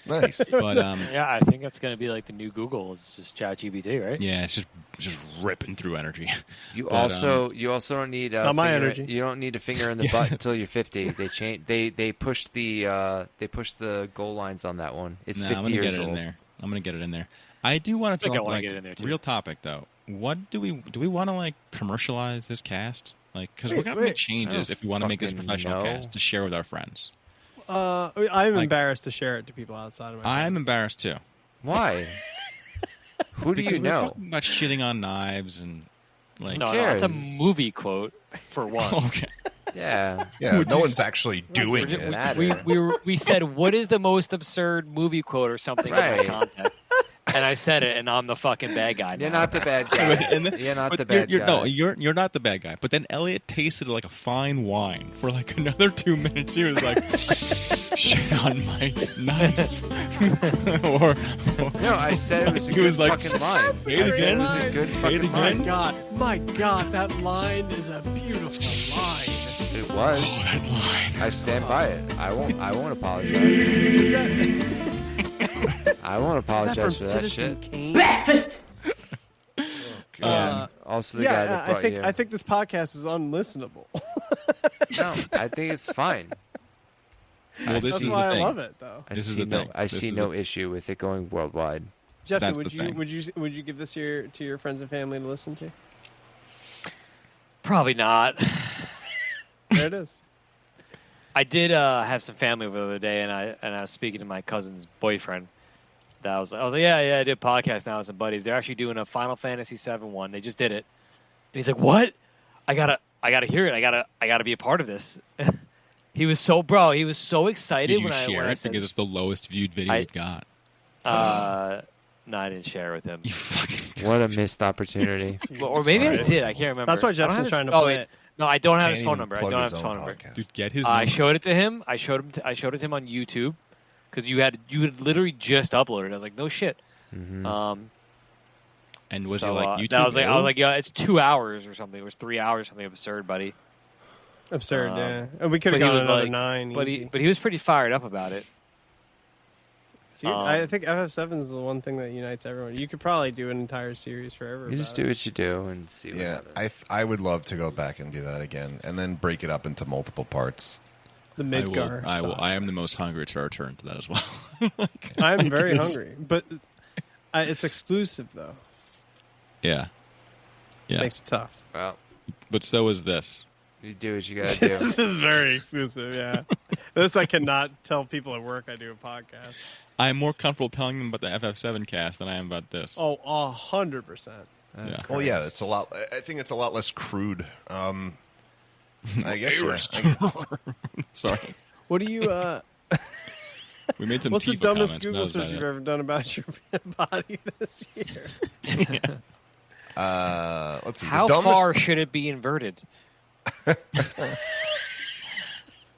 Nice. But Yeah, I think that's going to be like the new Google. It's just ChatGPT, right? yeah, it's just ripping through energy. You But, also don't need Not my energy. You don't need a finger in the butt until you're 50. They change. They push the goal lines on that one. It's No, 50 I'm gonna years get it old. in there. I'm gonna get it in there. I do want to think I talk wanna like get it in there, too. real topic though. What do we want to like commercialize this cast? Like, because we're Wait, gonna wait. make changes I if we want to make this a fucking professional know. cast to share with our friends. I'm Like- embarrassed to share it to people outside of my. I'm family. embarrassed too. Why? Who do Because you we're know? talking about shitting on knives and like. No, it's a cares? movie quote for one. Okay. Yeah. Yeah, no one's actually doing Doesn't it. matter. We said, what is the most absurd movie quote or something in Right. that context? And I said it, and I'm the fucking bad guy. You're now. not the bad guy. And then- You're not but the bad you're, guy. No, you're not the bad guy. But then Elliot tasted like a fine wine for like another 2 minutes. He was like, "Shit on my knife," or No, I said it was a He good was like, fucking line. "Say it I said again." it was a good Say it fucking again. line. My God, that line is a beautiful line. It was. that line. I stand by it. I won't apologize. Is that, I won't is that from apologize for that Citizen shit. Kane? Breakfast! And also the guy that I brought think you. I think this podcast is unlistenable. No, I think it's fine. Well, this That's is why the I thing. love it, though. I This is see the no, thing. I This see is no the- issue with it going worldwide. Jesse, That's would the thing. you give this to your friends and family to listen to? Probably not. There it is. I did have some family over the other day, and I was speaking to my cousin's boyfriend. That I was like, yeah, I did a podcast now with some buddies. They're actually doing a Final Fantasy VII one. They just did it, and he's like, "What? I gotta hear it. I gotta be a part of this." He was so excited Did you when share I it said, because it's the lowest viewed video you've got? no, I didn't share it with him. You fucking. What a missed opportunity. Well, or maybe I Christ. did. I can't remember. That's why I don't have Justin's his- trying to oh, play wait. it. No, I don't have Can't his phone even number. I plug don't have his his own phone number. podcast. Dude, get his. I number. showed it to him. I showed it to him on YouTube because you had literally just uploaded. I was like, no shit. Mm-hmm. And was So, he like YouTube? I was like, yeah, it's 2 hours or something. It was 3 hours, something absurd, buddy. Absurd, Um, yeah. And we could But have he gone was another like, 9. but easy. he was pretty fired up about it. Dude, I think FF7 is the one thing that unites everyone. You could probably do an entire series forever. You just about do what you do and see what Yeah, happens. I would love to go back and do that again, and then break it up into multiple parts. the I Midgar. will. saga. I am the most hungry to return to that as well. I'm very Because- hungry, but it's exclusive though. Yeah. Which Yeah. makes it tough. Well, But so is this. you do what you gotta do. This is very exclusive. Yeah, this I cannot tell people at work. I do a podcast. I'm more comfortable telling them about the FF7 cast than I am about this. Oh, 100%. Yeah. Well, yeah, it's a lot. I think it's a lot less crude. I guess. Yeah, Sorry. What do you? We made some What's the Tifa dumbest comments, but that Google was search about you've it. ever done about your body this year? let's see. How the dumbest, far should it be inverted?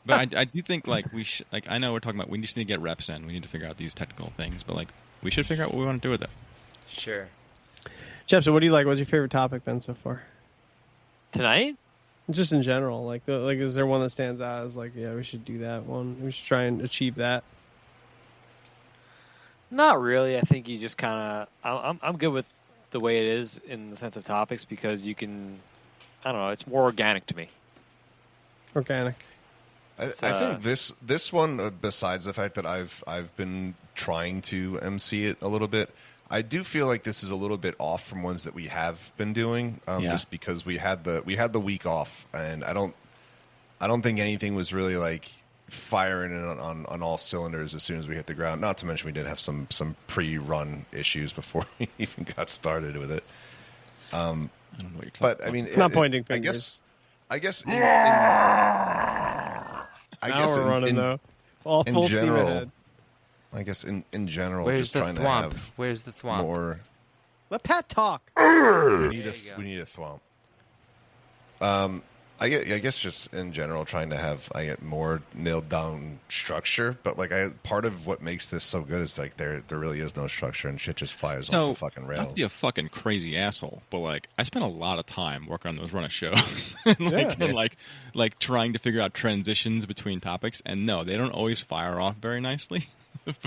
But I do think like we should, like I know we're talking about we just need to get reps in. We need to figure out these technical things, but like we should figure out what we want to do with it. Sure. Jeff, so what do you like? What's your favorite topic been so far? Tonight? Just in general, like is there one that stands out as like, yeah, we should do that one. We should try and achieve that. Not really. I think you just kind of. I'm good with the way it is in the sense of topics because you can. I don't know. It's more organic to me. Organic. I think this one, besides the fact that I've been trying to MC it a little bit, I do feel like this is a little bit off from ones that we have been doing, Yeah. just because we had the week off, and I don't think anything was really like firing it on all cylinders as soon as we hit the ground. Not to mention we did have some pre-run issues before we even got started with it. I don't know what you're talking But about. I mean, Not pointing fingers. I guess. Now we're running though. All in full steam general, ahead. I guess in general, Where's just the trying to thwomp? have Where's the thwomp? more. Let Pat talk. We need There you go. we need a thwomp. I guess just in general trying to have more nailed down structure, but like part of what makes this so good is like there really is no structure and shit just flies off the fucking Not rails. to be a fucking crazy asshole, but like I spent a lot of time working on those run of shows, and like trying to figure out transitions between topics. And no, they don't always fire off very nicely,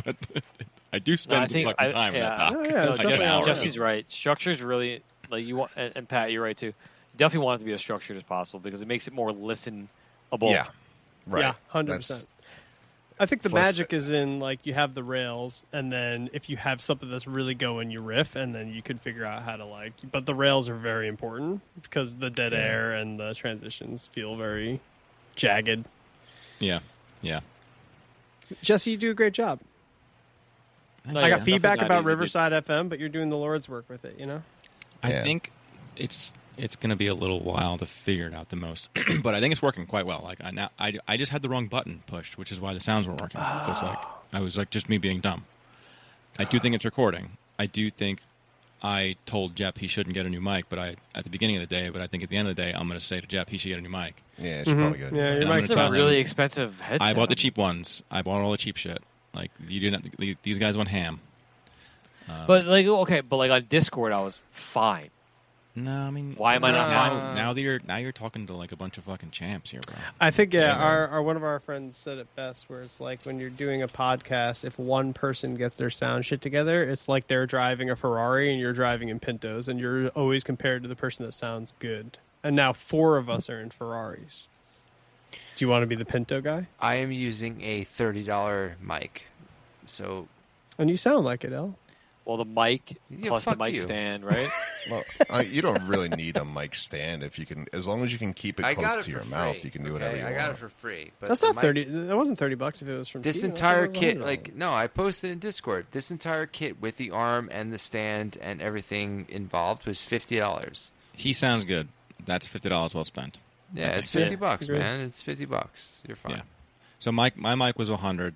but I do spend some fucking time on that topic. Yeah, it's like an definitely hour. Jesse's right. Structure's really like you want, and Pat, you're right too. Definitely want it to be as structured as possible because it makes it more listenable. Yeah, right. Yeah, 100%. That's- I think the it's less- magic is in like you have the rails, and then if you have something that's really going, you riff, and then you can figure out how to like. But the rails are very important because the dead air and the transitions feel very jagged. Yeah, yeah. Jesse, you do a great job. No, I yeah, got it's feedback definitely not about easy, dude. Riverside FM, but you're doing the Lord's work with it. You know. I Yeah. think it's going to be a little while to figure it out the most, but I think it's working quite well. Like I just had the wrong button pushed, which is why the sounds weren't working. So it's like I was like just me being dumb. I do think it's recording. I do think I told Jep he shouldn't get a new mic, but at the beginning of the day. But I think at the end of the day, I'm going to say to Jep he should get a new mic. Yeah, it should probably get it. Yeah, And your I'm mic's It's gonna a tell really him- expensive headset. I bought the cheap ones. I bought all the cheap shit. Like you didn't. These guys went ham. But like okay, but like on Discord, I was fine. No, I mean, Why am I not now? fine? Now you're talking to like a bunch of fucking champs here, bro. I think Yeah. our one of our friends said it best, where it's like when you're doing a podcast, if one person gets their sound shit together, it's like they're driving a Ferrari and you're driving in Pintos, and you're always compared to the person that sounds good. And now 4 of us are in Ferraris. Do you want to be the Pinto guy? I am using a $30 mic. So, And you sound like it, El. Well, the mic Yeah, plus the fuck mic you. stand, right? Well, you don't really need a mic stand if you can, as long as you can keep it I close got it to for your free. mouth. You can do whatever you I want. got it for free. But That's the not mic- 30. That wasn't $30 if it was from This Steven. I thought entire it was kit, $100. like, no, I posted in Discord. This entire kit with the arm and the stand and everything involved was $50. He sounds good. That's $50 well spent. Yeah, I it's think. $50, agreed. man. It's $50. You're fine. Yeah. So my mic was 100.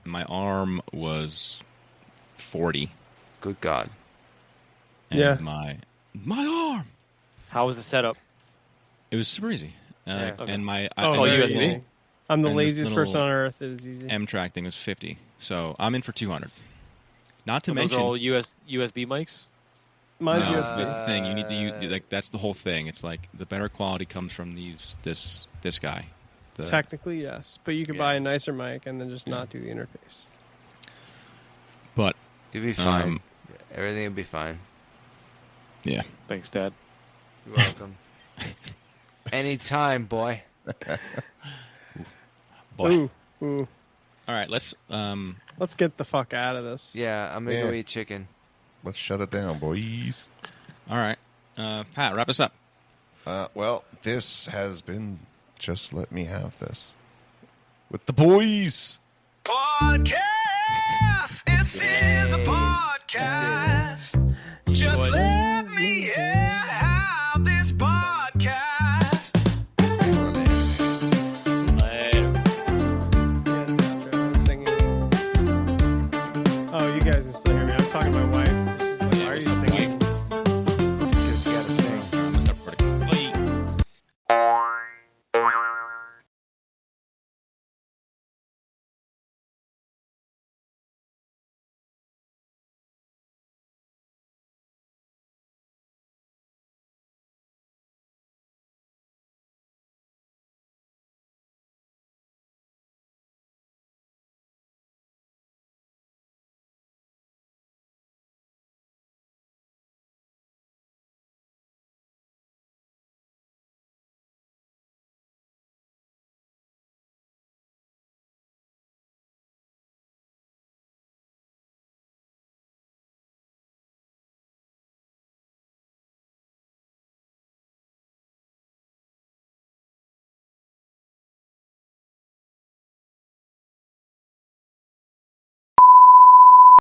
My arm was 40. Good God. And Yeah. my arm. How was the setup? It was super easy. Yeah. Okay. And my Oh, Oh, and very this USB? easy. little I'm the and this laziest little person on earth. It was easy. M-track thing was 50. So I'm in for 200. Not to And those mention are all USB mics. Mine's no, USB. the thing you need to use, like that's the whole thing. It's like the better quality comes from this guy. The, Technically, yes, but you could Yeah. buy a nicer mic and then just not do the interface. but You'll be fine. Um, Everything will be fine. yeah. Thanks, Dad. You're welcome. Anytime, boy. Boy. Ooh, ooh. All right, let's Let's get the fuck out of this. Yeah, I'm going to go Yeah. eat chicken. Let's shut it down, boys. all right. Pat, wrap us up. Well, this has been Just Let Me Have This with the boys. Podcast. This is a podcast.